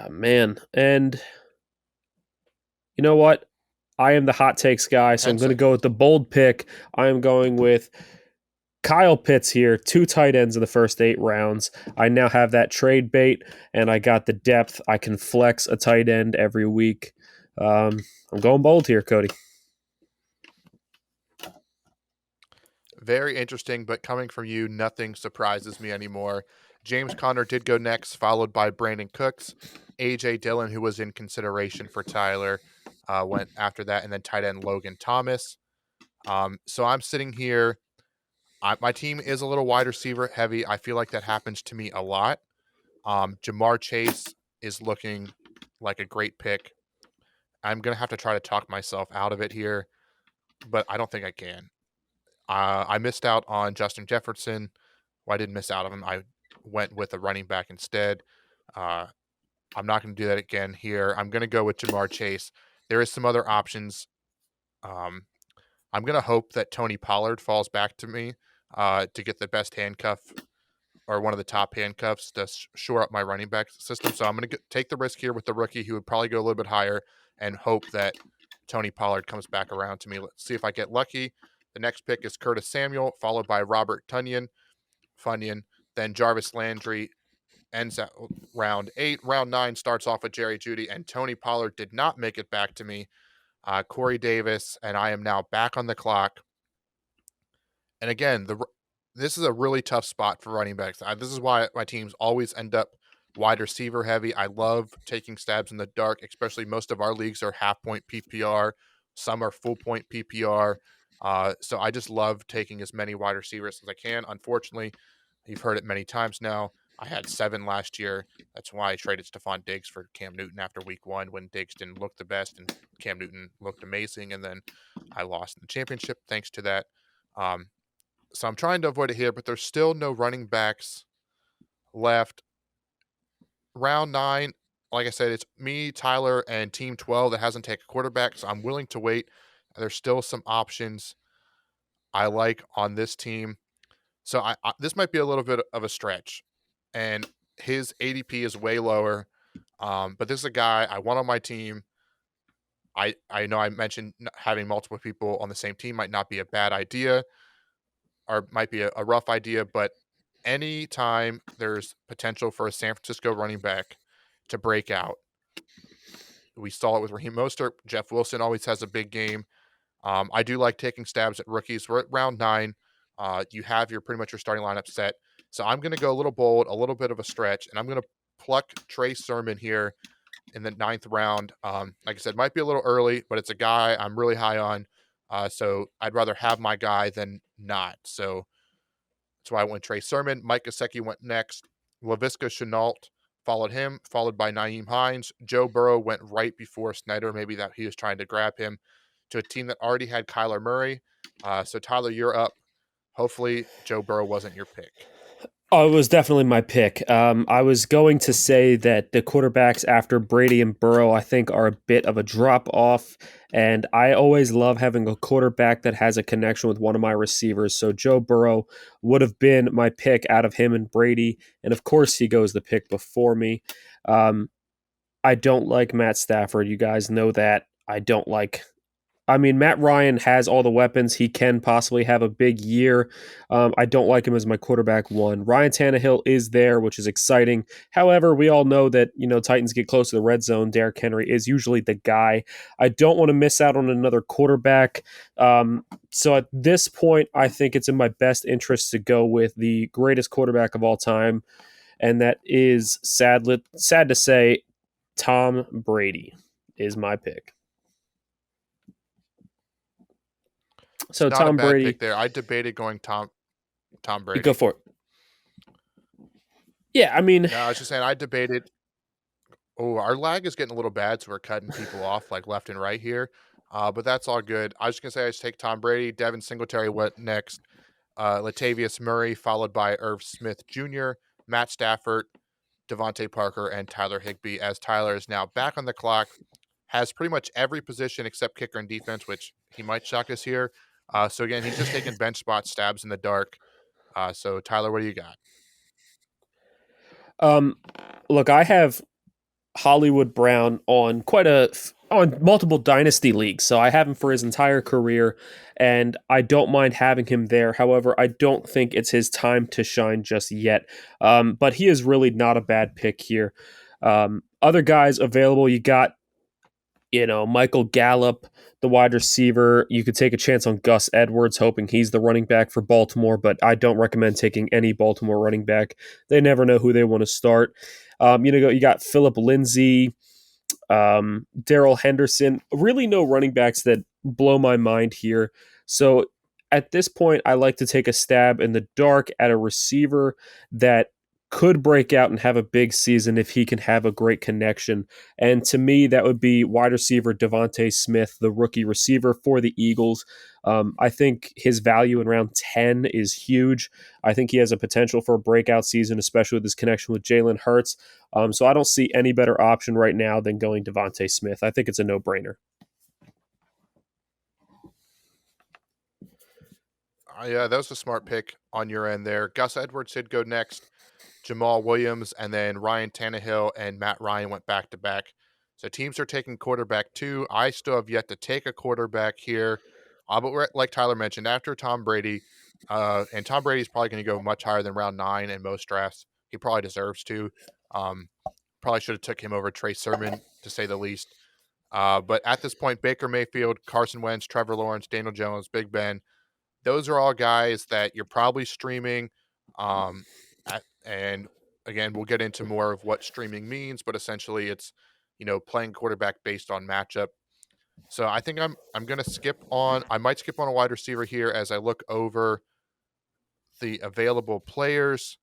man. And you know what? I am the hot takes guy, so I'm 10 going to go with seconds. the bold pick. I am going with Kyle Pitts here, two tight ends in the first 8 rounds. I now have that trade bait, and I got the depth. I can flex a tight end every week. I'm going bold here, Cody. Very interesting, but coming from you, nothing surprises me anymore. James Conner did go next, followed by Brandon Cooks. A.J. Dillon, who was in consideration for Tyler, went after that, and then tight end Logan Thomas. So I'm sitting here. My team is a little wide receiver heavy. I feel like that happens to me a lot. Jamar Chase is looking like a great pick. I'm going to have to try to talk myself out of it here, but I don't think I can. I missed out on Justin Jefferson. Well, I didn't miss out on him. I went with a running back instead. Uh, I'm not going to do that again here. I'm going to go with Jamar Chase. There is some other options. Um, I'm going to hope that Tony Pollard falls back to me to get the best handcuff or one of the top handcuffs to shore up my running back system. So I'm going to take the risk here with the rookie who would probably go a little bit higher and hope that Tony Pollard comes back around to me. Let's see if I get lucky. The next pick is Curtis Samuel, followed by Robert Funyon, then Jarvis Landry ends at round 8. Round 9 starts off with Jerry Jeudy, and Tony Pollard did not make it back to me. Corey Davis, and I am now back on the clock. And again, this is a really tough spot for running backs. This is why my teams always end up wide receiver heavy. I love taking stabs in the dark, especially most of our leagues are half point PPR. Some are full point PPR. So I just love taking as many wide receivers as I can. Unfortunately, you've heard it many times now. I had 7 last year. That's why I traded Stephon Diggs for Cam Newton after week 1 when Diggs didn't look the best and Cam Newton looked amazing. And then I lost in the championship thanks to that. Um, so I'm trying to avoid it here, but there's still no running backs left. Round 9, like I said, it's me, Tyler, and Team 12 that hasn't taken a quarterback, so I'm willing to wait. There's still some options I like on this team. So I this might be a little bit of a stretch, and his ADP is way lower. But this is a guy I want on my team. I know I mentioned having multiple people on the same team might not be a bad idea, or might be a rough idea, but anytime there's potential for a San Francisco running back to break out, we saw it with Raheem Mostert. Jeff Wilson always has a big game. I do like taking stabs at rookies. We're at round 9. You have your pretty much your starting lineup set. So I'm going to go a little bold, a little bit of a stretch, and I'm going to pluck Trey Sermon here in the 9th round. Like I said, might be a little early, but it's a guy I'm really high on. So I'd rather have my guy than not. So that's why I went Trey Sermon. Mike Gesicki went next. Laviska Shenault followed him, followed by Naeem Hines. Joe Burrow went right before Snyder. Maybe that he was trying to grab him to a team that already had Kyler Murray. So Tyler, you're up. Hopefully Joe Burrow wasn't your pick. Oh, it was definitely my pick. I was going to say that the quarterbacks after Brady and Burrow, I think, are a bit of a drop off. And I always love having a quarterback that has a connection with one of my receivers. So Joe Burrow would have been my pick out of him and Brady. And of course, he goes the pick before me. I don't like Matt Stafford. You guys know that. Matt Ryan has all the weapons. He can possibly have a big year. I don't like him as my quarterback 1. Ryan Tannehill is there, which is exciting. However, we all know that, Titans get close to the red zone. Derrick Henry is usually the guy. I don't want to miss out on another quarterback. So at this point, I think it's in my best interest to go with the greatest quarterback of all time. And that is, sad to say, Tom Brady is my pick. It's So not a Tom bad Brady, pick there. I debated going Tom you go Brady. for it. Yeah, I mean, No, I was just saying I debated. Oh, our lag is getting a little bad, so we're cutting people off like left and right here. But that's all good. I was just gonna say I just take Tom Brady. Devin Singletary went next. Latavius Murray, followed by Irv Smith Jr., Matt Stafford, Devontae Parker, and Tyler Higbee. As Tyler is now back on the clock, has pretty much every position except kicker and defense, which he might shock us here. So again, he's just taking bench spot stabs in the dark. So Tyler, what do you got? um, look, I have Hollywood Brown on multiple dynasty leagues, so I have him for his entire career, and I don't mind having him there. However, I don't think it's his time to shine just yet. But he is really not a bad pick here. Other guys available, you got Michael Gallup, the wide receiver. You could take a chance on Gus Edwards, hoping he's the running back for Baltimore, but I don't recommend taking any Baltimore running back. They never know who they want to start. You got Philip Lindsay, Daryl Henderson. Really, no running backs that blow my mind here. So at this point, I like to take a stab in the dark at a receiver that could break out and have a big season if he can have a great connection. And to me, that would be wide receiver Devontae Smith, the rookie receiver for the Eagles. I think his value in round 10 is huge. I think he has a potential for a breakout season, especially with his connection with Jalen Hurts. So I don't see any better option right now than going Devontae Smith. I think it's a no-brainer. Yeah, that was a smart pick on your end there. Gus Edwards did go next. Jamal Williams, and then Ryan Tannehill and Matt Ryan went back to back. So teams are taking quarterback 2. I still have yet to take a quarterback here. But like Tyler mentioned, after Tom Brady, and Tom Brady's probably going to go much higher than round 9 in most drafts. He probably deserves to. Probably should have took him over Trey Sermon, to say the least. But at this point, Baker Mayfield, Carson Wentz, Trevor Lawrence, Daniel Jones, Big Ben, those are all guys that you're probably streaming. And again, we'll get into more of what streaming means, but essentially it's, playing quarterback based on matchup. So I think I'm gonna skip on. I might skip on a wide receiver here as I look over the available players.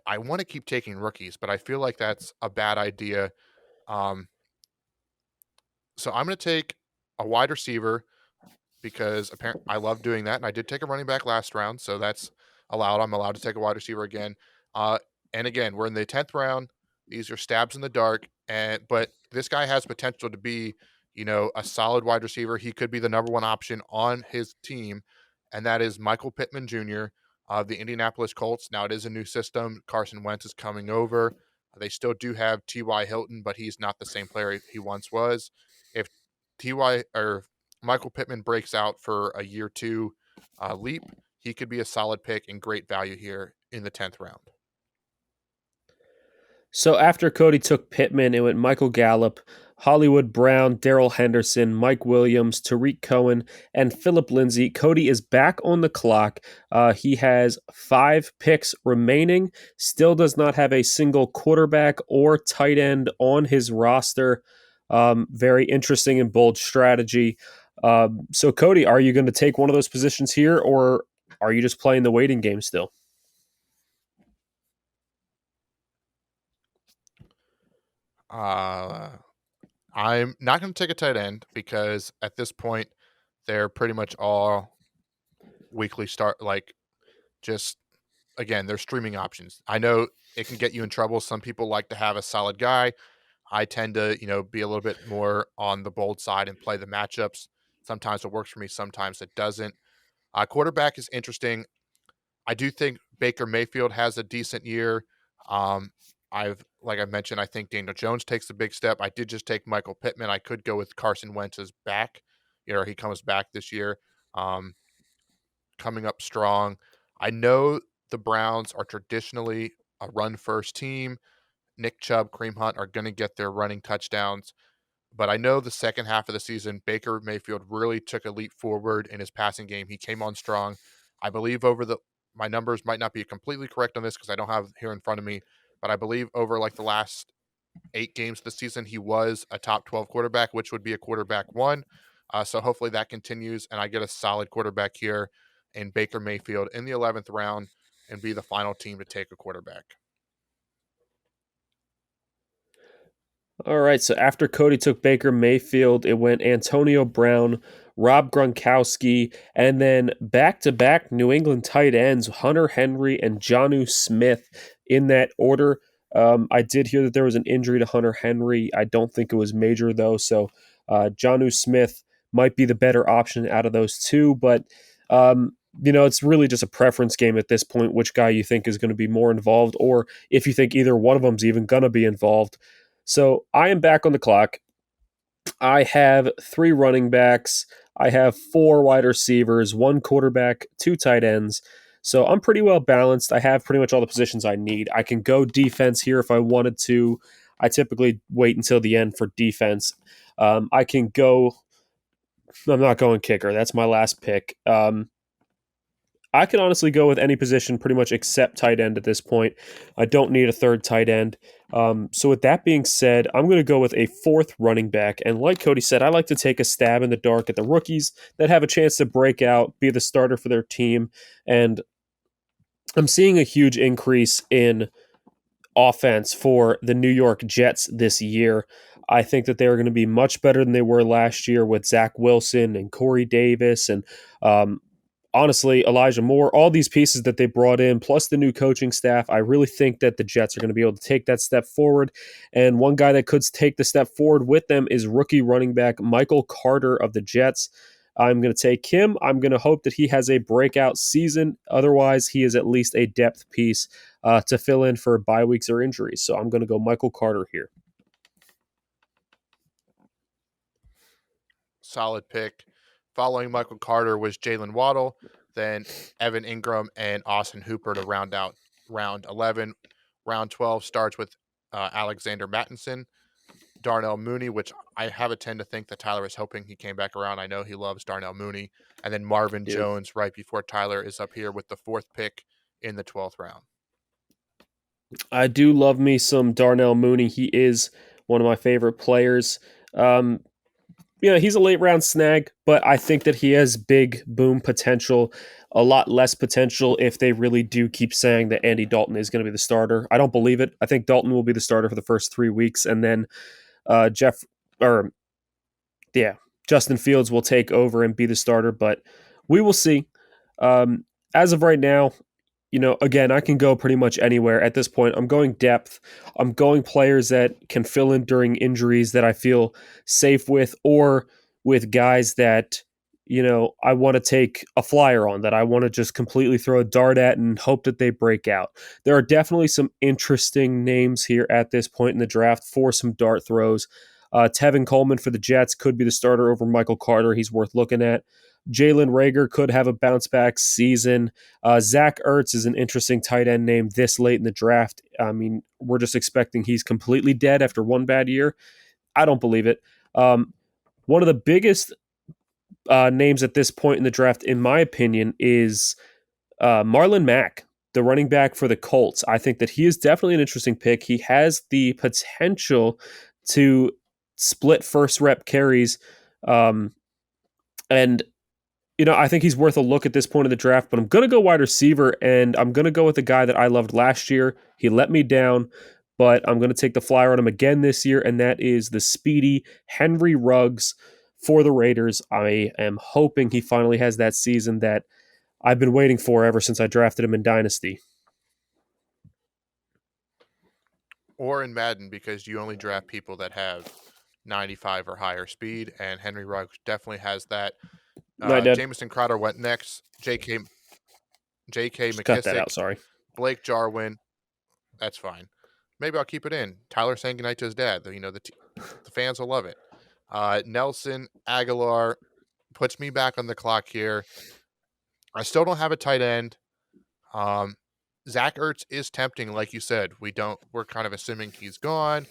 I want to keep taking rookies, but I feel like that's a bad idea. Um, so I'm going to take a wide receiver because apparently I love doing that, and I did take a running back last round, so that's allowed. I'm allowed to take a wide receiver again. Uh, and again, we're in the 10th round. These are stabs in the dark, but this guy has potential to be, a solid wide receiver. He could be the number one option on his team, and that is Michael Pittman Jr. of the Indianapolis Colts. Now it is a new system. Carson Wentz is coming over. They still do have T.Y. Hilton, but he's not the same player he once was. If Ty or Michael Pittman breaks out for a year two leap, he could be a solid pick and great value here in the 10th round. So after Cody took Pittman, it went Michael Gallup, Hollywood Brown, Daryl Henderson, Mike Williams, Tariq Cohen, and Philip Lindsay. Cody is back on the clock. He has 5 picks remaining, still does not have a single quarterback or tight end on his roster. Very interesting and bold strategy. So, Cody, are you going to take one of those positions here, or are you just playing the waiting game still? Uh, I'm not going to take a tight end because at this point, they're pretty much all weekly start, like just again, they're streaming options. I know it can get you in trouble. Some people like to have a solid guy. I tend to, be a little bit more on the bold side and play the matchups. Sometimes it works for me, sometimes it doesn't. Quarterback is interesting. I do think Baker Mayfield has a decent year. Um, like I mentioned, I think Daniel Jones takes a big step. I did just take Michael Pittman. I could go with Carson Wentz's back. He comes back this year, um, coming up strong. I know the Browns are traditionally a run first team. Nick Chubb, Kareem Hunt are going to get their running touchdowns. But I know the second half of the season, Baker Mayfield really took a leap forward in his passing game. He came on strong. I believe my numbers might not be completely correct on this because I don't have it here in front of me, but I believe over like the last 8 games of the season, he was a top 12 quarterback, which would be a quarterback one. So hopefully that continues and I get a solid quarterback here in Baker Mayfield in the 11th round and be the final team to take a quarterback. All right, so after Cody took Baker Mayfield, it went Antonio Brown, Rob Gronkowski, and then back-to-back New England tight ends, Hunter Henry and Jonnu Smith in that order. I did hear that there was an injury to Hunter Henry. I don't think it was major, though, so Jonnu Smith might be the better option out of those two, but it's really just a preference game at this point, which guy you think is going to be more involved, or if you think either one of them is even going to be involved. So I am back on the clock. I have 3 running backs. I have 4 wide receivers, 1 quarterback, 2 tight ends. So I'm pretty well balanced. I have pretty much all the positions I need. I can go defense here if I wanted to. I typically wait until the end for defense. I can go. I'm not going kicker. That's my last pick. I can honestly go with any position pretty much except tight end at this point. I don't need a third tight end. So, with that being said, I'm going to go with a 4th running back. And like Cody said, I like to take a stab in the dark at the rookies that have a chance to break out, be the starter for their team. And I'm seeing a huge increase in offense for the New York Jets this year. I think that they are going to be much better than they were last year with Zach Wilson and Corey Davis and honestly, Elijah Moore, all these pieces that they brought in, plus the new coaching staff, I really think that the Jets are going to be able to take that step forward. And one guy that could take the step forward with them is rookie running back Michael Carter of the Jets. I'm going to take him. I'm going to hope that he has a breakout season. Otherwise, he is at least a depth piece to fill in for bye weeks or injuries. So I'm going to go Michael Carter here. Solid pick. Following Michael Carter was Jalen Waddle, then Evan Ingram and Austin Hooper to round out round 11. Round 12 starts with Alexander Mattinson, Darnell Mooney, which I have a tend to think that Tyler is hoping he came back around. I know he loves Darnell Mooney. And then Marvin Dude. Jones right before Tyler is up here with the 4th pick in the 12th round. I do love me some Darnell Mooney. He is one of my favorite players. Um, he's a late round snag, but I think that he has big boom potential, a lot less potential if they really do keep saying that Andy Dalton is going to be the starter. I don't believe it. I think Dalton will be the starter for the first 3 weeks, and then Jeff or yeah, Justin Fields will take over and be the starter, but we will see. Um, as of right now, again, I can go pretty much anywhere at this point. I'm going depth. I'm going players that can fill in during injuries that I feel safe with, or with guys that, I want to take a flyer on, that I want to just completely throw a dart at and hope that they break out. There are definitely some interesting names here at this point in the draft for some dart throws. Tevin Coleman for the Jets could be the starter over Michael Carter. He's worth looking at. Jalen Rager could have a bounce back season. Zach Ertz is an interesting tight end name this late in the draft. I mean, we're just expecting he's completely dead after one bad year. I don't believe it. One of the biggest names at this point in the draft, in my opinion, is Marlon Mack, the running back for the Colts. I think that he is definitely an interesting pick. He has the potential to split first rep carries. And I think he's worth a look at this point of the draft, but I'm going to go wide receiver, and I'm going to go with a guy that I loved last year. He let me down, but I'm going to take the flyer on him again this year, and that is the speedy Henry Ruggs for the Raiders. I am hoping he finally has that season that I've been waiting for ever since I drafted him in Dynasty. Or in Madden, because you only draft people that have 95 or higher speed, and Henry Ruggs definitely has that. I did. Jamison Crowder went next. J.K. Just cut that out. McKissick, Sorry. Blake Jarwin. That's fine. Maybe I'll keep it in. Tyler Sangonite's dad. The fans will love it. Nelson Aguilar puts me back on the clock here. I still don't have a tight end. Um, Zach Ertz is tempting, like you said. We're kind of assuming he's gone.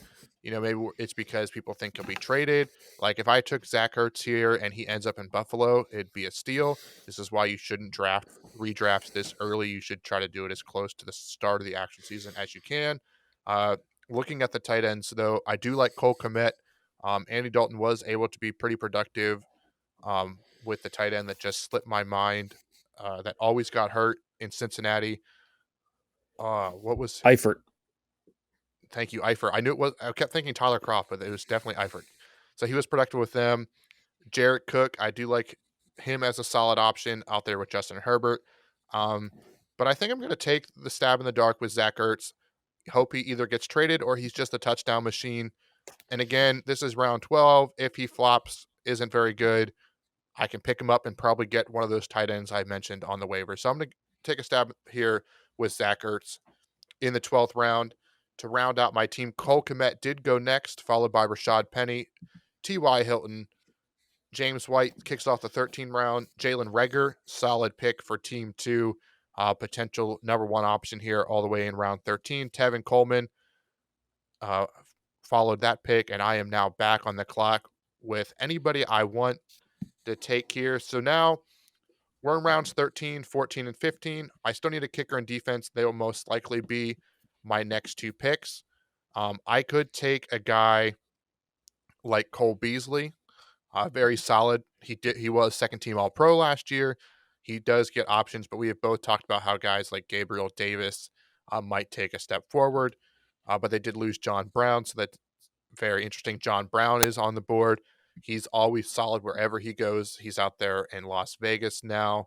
Maybe it's because people think he'll be traded. Like if I took Zach Ertz here and he ends up in Buffalo, it'd be a steal. This is why you shouldn't redraft this early. You should try to do it as close to the start of the actual season as you can. Uh, Looking at the tight ends, though, I do like Cole Kmet. Andy Dalton was able to be pretty productive with the tight end that just slipped my mind. That always got hurt in Cincinnati. What was? Eifert. Thank you, Eifert. I knew it was. I kept thinking Tyler Croft, but it was definitely Eifert. So he was productive with them. Jarrett Cook, I do like him as a solid option out there with Justin Herbert. Um, but I think I'm going to take the stab in the dark with Zach Ertz. Hope he either gets traded or he's just a touchdown machine. And again, this is round 12. If he flops, isn't very good, I can pick him up and probably get one of those tight ends I mentioned on the waiver. So I'm going to take a stab here with Zach Ertz in the 12th round. To round out my team, Cole Kmet did go next, followed by Rashad Penny, T.Y. Hilton, James White kicks off the 13th round. Jalen Reagor, solid pick for team 2. Potential number 1 option here all the way in round 13. Tevin Coleman uh, followed that pick, and I am now back on the clock with anybody I want to take here. So now we're in rounds 13, 14, and 15. I still need a kicker and defense. They will most likely be my next 2 picks. I could take a guy like Cole Beasley, very solid. He was second team All Pro last year. He does get options, but we have both talked about how guys like Gabriel Davis might take a step forward. But they did lose John Brown, so that's very interesting. John Brown is on the board. He's always solid wherever he goes. He's out there in Las Vegas now.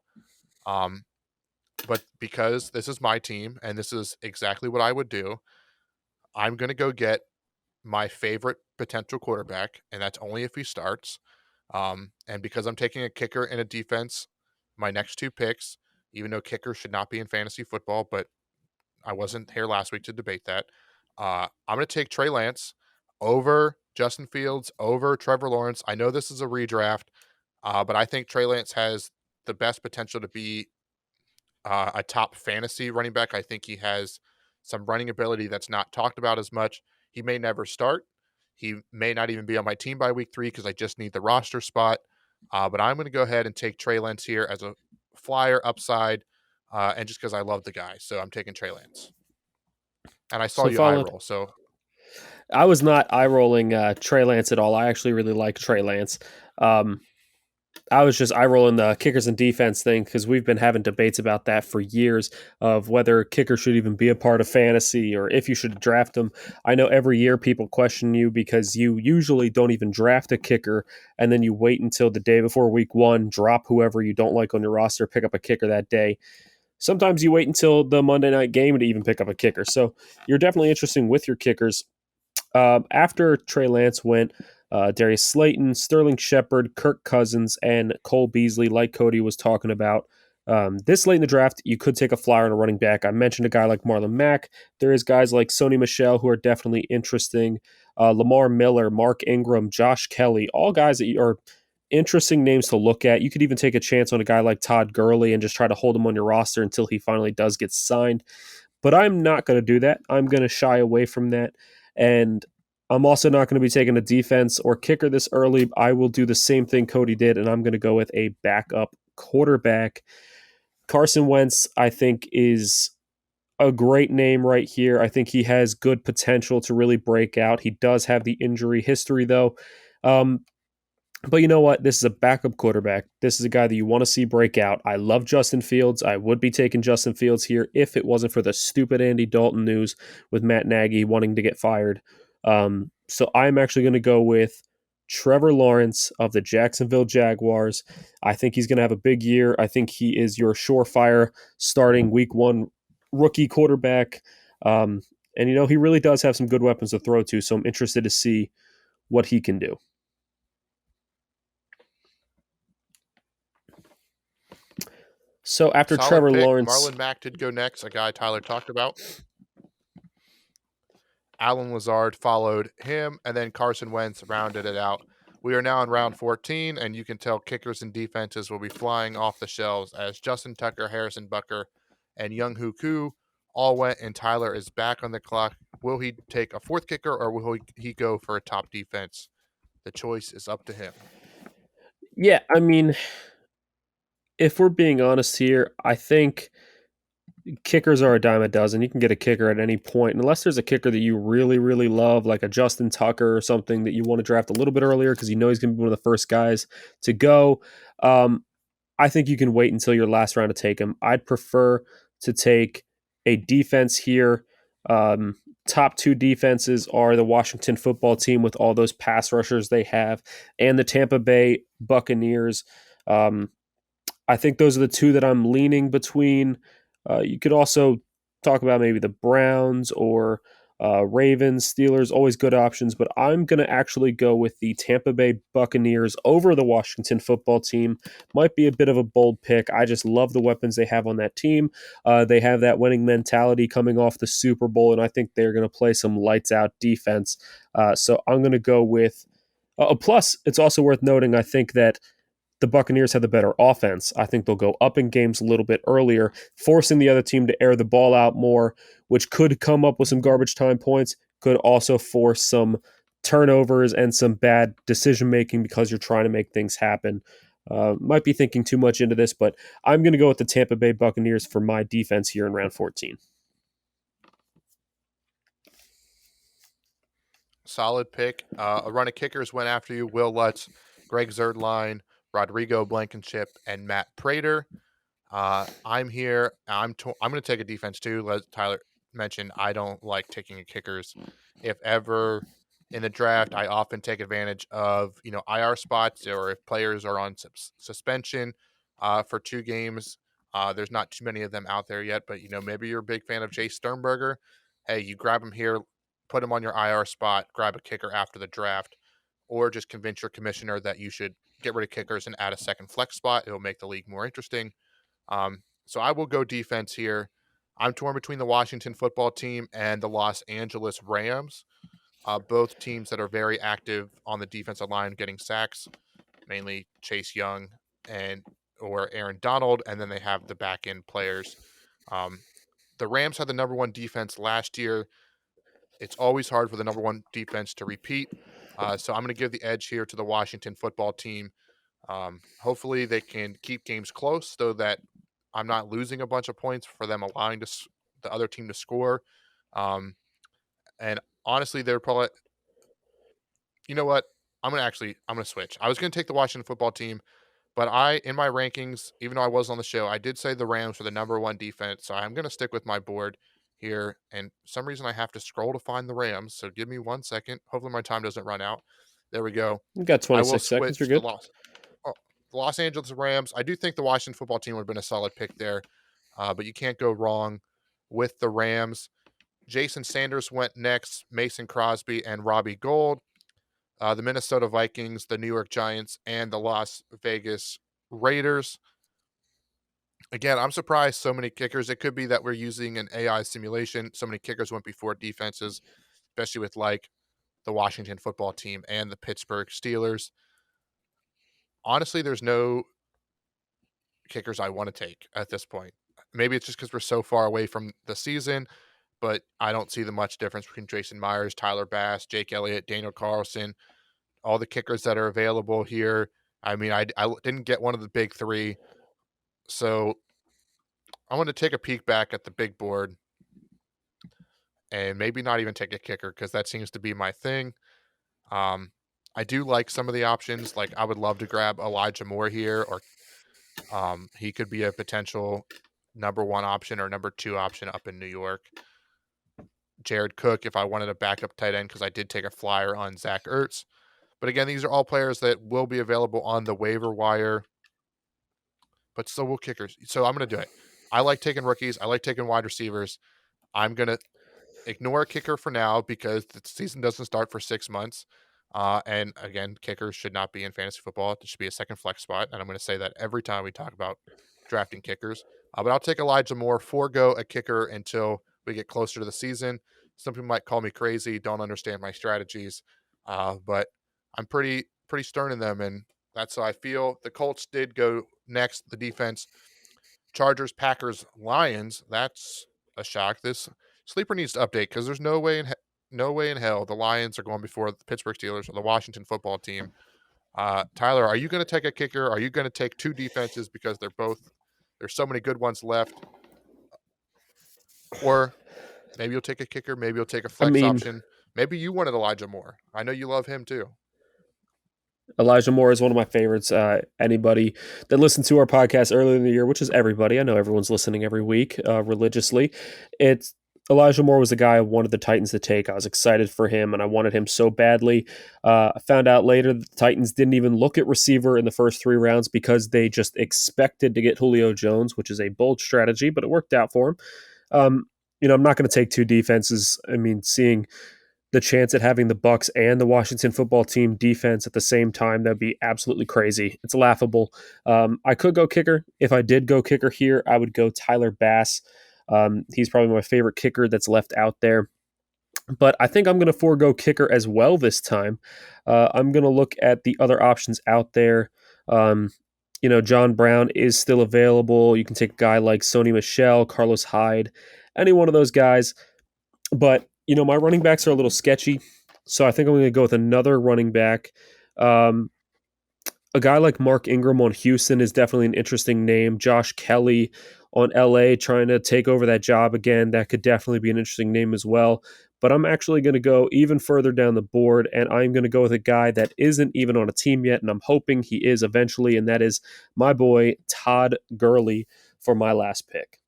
But because this is my team and this is exactly what I would do, I'm going to go get my favorite potential quarterback, and that's only if he starts. And because I'm taking a kicker and a defense, my next 2 picks, even though kicker should not be in fantasy football, but I wasn't here last week to debate that. I'm going to take Trey Lance over Justin Fields, over Trevor Lawrence. I know this is a redraft, but I think Trey Lance has the best potential to be a top fantasy running back. I think he has some running ability that's not talked about as much. He may never start. He may not even be on my team by week 3 because I just need the roster spot. But I'm going to go ahead and take Trey Lance here as a flyer upside, and just because I love the guy. So I'm taking Trey Lance. And I saw So you eye followed. roll. So I was not eye rolling Trey Lance at all. I actually really like Trey Lance. Um, I was just eye rolling the kickers and defense thing because we've been having debates about that for years of whether kickers should even be a part of fantasy or if you should draft them. I know every year people question you because you usually don't even draft a kicker and then you wait until the day before week one, drop whoever you don't like on your roster, pick up a kicker that day. Sometimes you wait until the Monday night game to even pick up a kicker. So you're definitely interesting with your kickers. After Trey Lance went, Darius Slayton, Sterling Shepard, Kirk Cousins, and Cole Beasley, like Cody was talking about. This late in the draft, you could take a flyer on a running back. I mentioned a guy like Marlon Mack. There is guys like Sony Michel who are definitely interesting. Lamar Miller, Mark Ingram, Josh Kelly, all guys that are interesting names to look at. You could even take a chance on a guy like Todd Gurley and just try to hold him on your roster until he finally does get signed. But I'm not going to do that. I'm going to shy away from that. And I'm also not going to be taking a defense or kicker this early. I will do the same thing Cody did, and I'm going to go with a backup quarterback. Carson Wentz, I think, is a great name right here. I think he has good potential to really break out. He does have the injury history, though. Um, but you know what? This is a backup quarterback. This is a guy that you want to see break out. I love Justin Fields. I would be taking Justin Fields here if it wasn't for the stupid Andy Dalton news with Matt Nagy wanting to get fired. So I'm actually going to go with Trevor Lawrence of the Jacksonville Jaguars. I think he's going to have a big year. I think he is your surefire starting week one rookie quarterback. And, he really does have some good weapons to throw to. So I'm interested to see what he can do. So after solid Trevor pick. Lawrence, Marlon Mack did go next, a guy Tyler talked about. Alan Lazard followed him, and then Carson Wentz rounded it out. We are now in round 14, and you can tell kickers and defenses will be flying off the shelves as Justin Tucker, Harrison Bucker, and Young Hoo Koo all went, and Tyler is back on the clock. Will he take a fourth kicker, or will he go for a top defense? The choice is up to him. yeah, I mean, if we're being honest here, I think kickers are a dime a dozen. You can get a kicker at any point, unless there's a kicker that you really, really love, like a Justin Tucker or something that you want to draft a little bit earlier because you know he's going to be one of the first guys to go. Um, I think you can wait until your last round to take him. I'd prefer to take a defense here. Um, Top two defenses are the Washington football team with all those pass rushers they have, and the Tampa Bay Buccaneers. Um, I think those are the two that I'm leaning between. You could also talk about maybe the Browns or Ravens, Steelers, always good options, but I'm going to actually go with the Tampa Bay Buccaneers over the Washington football team. Might be a bit of a bold pick. I just love the weapons they have on that team. They have that winning mentality coming off the Super Bowl, and I think they're going to play some lights out defense. So I'm going to go with. Plus, it's also worth noting, I think that the Buccaneers have the better offense. I think they'll go up in games a little bit earlier, forcing the other team to air the ball out more, which could come up with some garbage time points, could also force some turnovers and some bad decision making because you're trying to make things happen. Might be thinking too much into this, but I'm going to go with the Tampa Bay Buccaneers for my defense here in round 14. Solid pick. A run of kickers went after you. Will Lutz, Greg Zerdline, Rodrigo Blankenship, and Matt Prater. I'm here. I'm going to take a defense too. Let Tyler mention I don't like taking kickers. If ever in the draft, I often take advantage of IR spots or if players are on suspension for 2 games. There's not too many of them out there yet, but maybe you're a big fan of Jay Sternberger. Hey, you grab him here, put him on your IR spot, grab a kicker after the draft, or just convince your commissioner that you should get rid of kickers and add a second flex spot. It'll make the league more interesting. So I will go defense here. I'm torn between the Washington football team and the Los Angeles Rams, both teams that are very active on the defensive line getting sacks, mainly Chase Young and or Aaron Donald, and then they have the back end players. Um, the Rams had the number one defense last year. It's always hard for the number one defense to repeat. So I'm going to give the edge here to the Washington football team. Hopefully they can keep games close so that I'm not losing a bunch of points for them allowing the other team to score. Um, and honestly, they're probably, you know what? I'm gonna switch. I was gonna take the Washington football team, but in my rankings, even though I was on the show, I did say the Rams were the number one defense. So I'm gonna stick with my board here. And for some reason I have to scroll to find the Rams. So give me 1 second. Hopefully my time doesn't run out. There we go. You got I will 26 seconds. You're switch the good. Los Angeles Rams. I do think the Washington football team would have been a solid pick there, but you can't go wrong with the Rams. Jason Sanders went next, Mason Crosby and Robbie Gould. The Minnesota Vikings, the New York Giants, and the Las Vegas Raiders. Again, I'm surprised so many kickers. It could be that we're using an AI simulation. So many kickers went before defenses, especially with like the Washington football team and the Pittsburgh Steelers. Honestly, there's no kickers I want to take at this point. Maybe it's just because we're so far away from the season, but I don't see the much difference between Jason Myers, Tyler Bass, Jake Elliott, Daniel Carlson, all the kickers that are available here. I mean, I didn't get one of the big three. So I want to take a peek back at the big board and maybe not even take a kicker because that seems to be my thing. Um, I do like some of the options. Like I would love to grab Elijah Moore here, or he could be a potential number one option or number two option up in New York. Jared Cook, if I wanted a backup tight end, because I did take a flyer on Zach Ertz. But again, these are all players that will be available on the waiver wire, but still will kickers. So I'm going to do it. I like taking rookies. I like taking wide receivers. I'm going to ignore a kicker for now because the season doesn't start for 6 months. And again, kickers should not be in fantasy football. It should be a second flex spot. And I'm going to say that every time we talk about drafting kickers. But I'll take Elijah Moore, forego a kicker until we get closer to the season. Some people might call me crazy, don't understand my strategies, but I'm pretty stern in them, and that's how I feel. The Colts did go next. The defense: Chargers, Packers, Lions. That's a shock. This sleeper needs to update because there's no way in hell the Lions are going before the Pittsburgh Steelers or the Washington football team. Tyler, are you going to take a kicker? Are you going to take two defenses because there's so many good ones left? Or maybe you'll take a kicker. Maybe you'll take a I flex mean, option. Maybe you wanted Elijah Moore. I know you love him too. Elijah Moore is one of my favorites. Anybody that listened to our podcast earlier in the year, which is everybody, I know everyone's listening every week religiously. It's Elijah Moore was the guy I wanted the Titans to take. I was excited for him, and I wanted him so badly. I found out later that the Titans didn't even look at receiver in the first 3 rounds because they just expected to get Julio Jones, which is a bold strategy, but it worked out for him. Um, I'm not going to take two defenses. I mean, seeing the chance at having the Bucks and the Washington football team defense at the same time, that'd be absolutely crazy. It's laughable. I could go kicker. If I did go kicker here, I would go Tyler Bass. He's probably my favorite kicker that's left out there. But I think I'm going to forego kicker as well this time. I'm going to look at the other options out there. John Brown is still available. You can take a guy like Sony Michel, Carlos Hyde, any one of those guys. But my running backs are a little sketchy, so I think I'm going to go with another running back. Um, a guy like Mark Ingram on Houston is definitely an interesting name. Josh Kelly on LA trying to take over that job again. That could definitely be an interesting name as well. But I'm actually going to go even further down the board, and I'm going to go with a guy that isn't even on a team yet, and I'm hoping he is eventually, and that is my boy Todd Gurley for my last pick.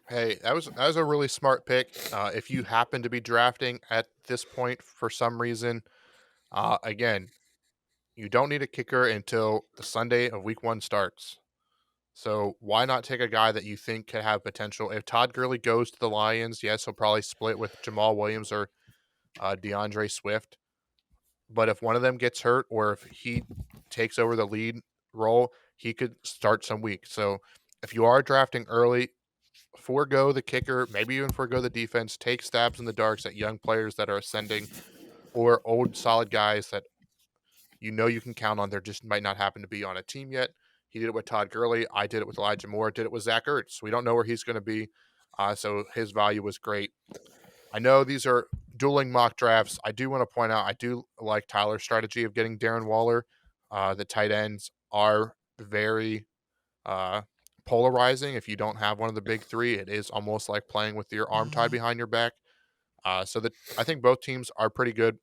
Hey, that was a really smart pick. If you happen to be drafting at this point for some reason, again, you don't need a kicker until the Sunday of Week 1 starts. So why not take a guy that you think could have potential? If Todd Gurley goes to the Lions, yes, he'll probably split with Jamal Williams or DeAndre Swift. But if one of them gets hurt or if he takes over the lead role, he could start some week. So if you are drafting early, forego the kicker, maybe even forego the defense, take stabs in the darks at young players that are ascending or old solid guys that you can count on. There just might not happen to be on a team yet. He did it with Todd Gurley. I did it with Elijah Moore. Did it with Zach Ertz. We don't know where he's going to be. So his value was great. I know these are dueling mock drafts. I do want to point out, I do like Tyler's strategy of getting Darren Waller. The tight ends are very polarizing if you don't have one of the big three. It is almost like playing with your arm tied behind your back. So that I think both teams are pretty good.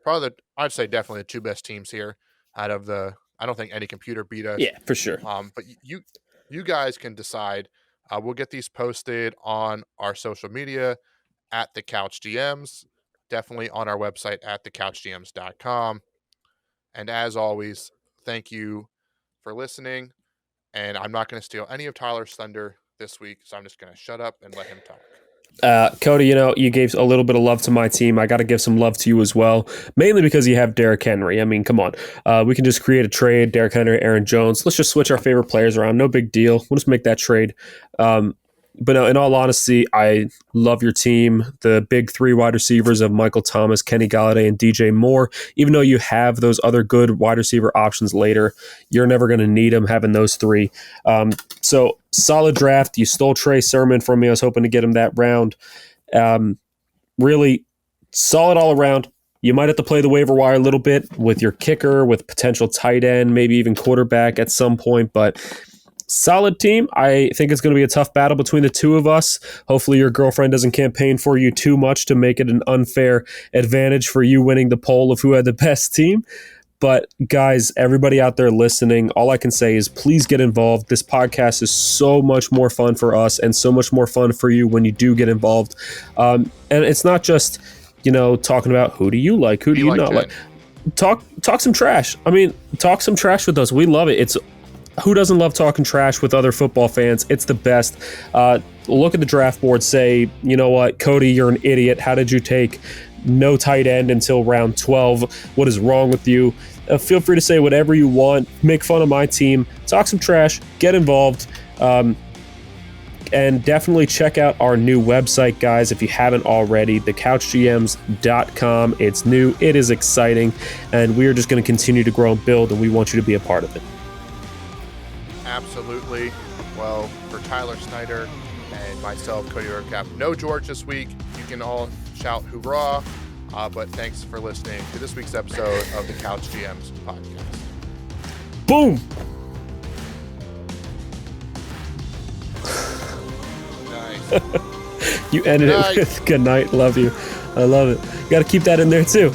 Probably I'd say definitely the two best teams here out of the. I don't think any computer beat us. Yeah, for sure. But you guys can decide. We'll get these posted on our social media at the Couch GMs, definitely on our website at thecouchgms.com. And as always, thank you for listening. And I'm not going to steal any of Tyler's thunder this week, so I'm just going to shut up and let him talk. Cody, you gave a little bit of love to my team. I got to give some love to you as well, mainly because you have Derrick Henry. I mean, come on. We can just create a trade, Derrick Henry, Aaron Jones. Let's just switch our favorite players around. No big deal. We'll just make that trade. But no, in all honesty, I love your team. The big three wide receivers of Michael Thomas, Kenny Golladay, and DJ Moore. Even though you have those other good wide receiver options later, you're never going to need them having those three. So solid draft. You stole Trey Sermon from me. I was hoping to get him that round. Really solid all around. You might have to play the waiver wire a little bit with your kicker, with potential tight end, maybe even quarterback at some point, but solid team. I think it's going to be a tough battle between the two of us. Hopefully your girlfriend doesn't campaign for you too much to make it an unfair advantage for you winning the poll of who had the best team. But guys, everybody out there listening, all I can say is please get involved. This podcast is so much more fun for us and so much more fun for you when you do get involved. And it's not just, talking about who do you like, who do you not like. Talk some trash. I mean, talk some trash with us. We love it. Who doesn't love talking trash with other football fans? It's the best. Look at the draft board, say, you know what, Cody, you're an idiot. How did you take no tight end until round 12? What is wrong with you? Feel free to say whatever you want. Make fun of my team. Talk some trash. Get involved. And definitely check out our new website, guys, if you haven't already, thecouchgms.com. It's new. It is exciting. And we are just going to continue to grow and build, and we want you to be a part of it. Absolutely. Well, for Tyler Snyder and myself, Cody Roadcap, no George this week. You can all shout hoorah. But thanks for listening to this week's episode of the Couch GMs podcast. Boom! Nice. You ended it with good night. Love you. I love it. Got to keep that in there too.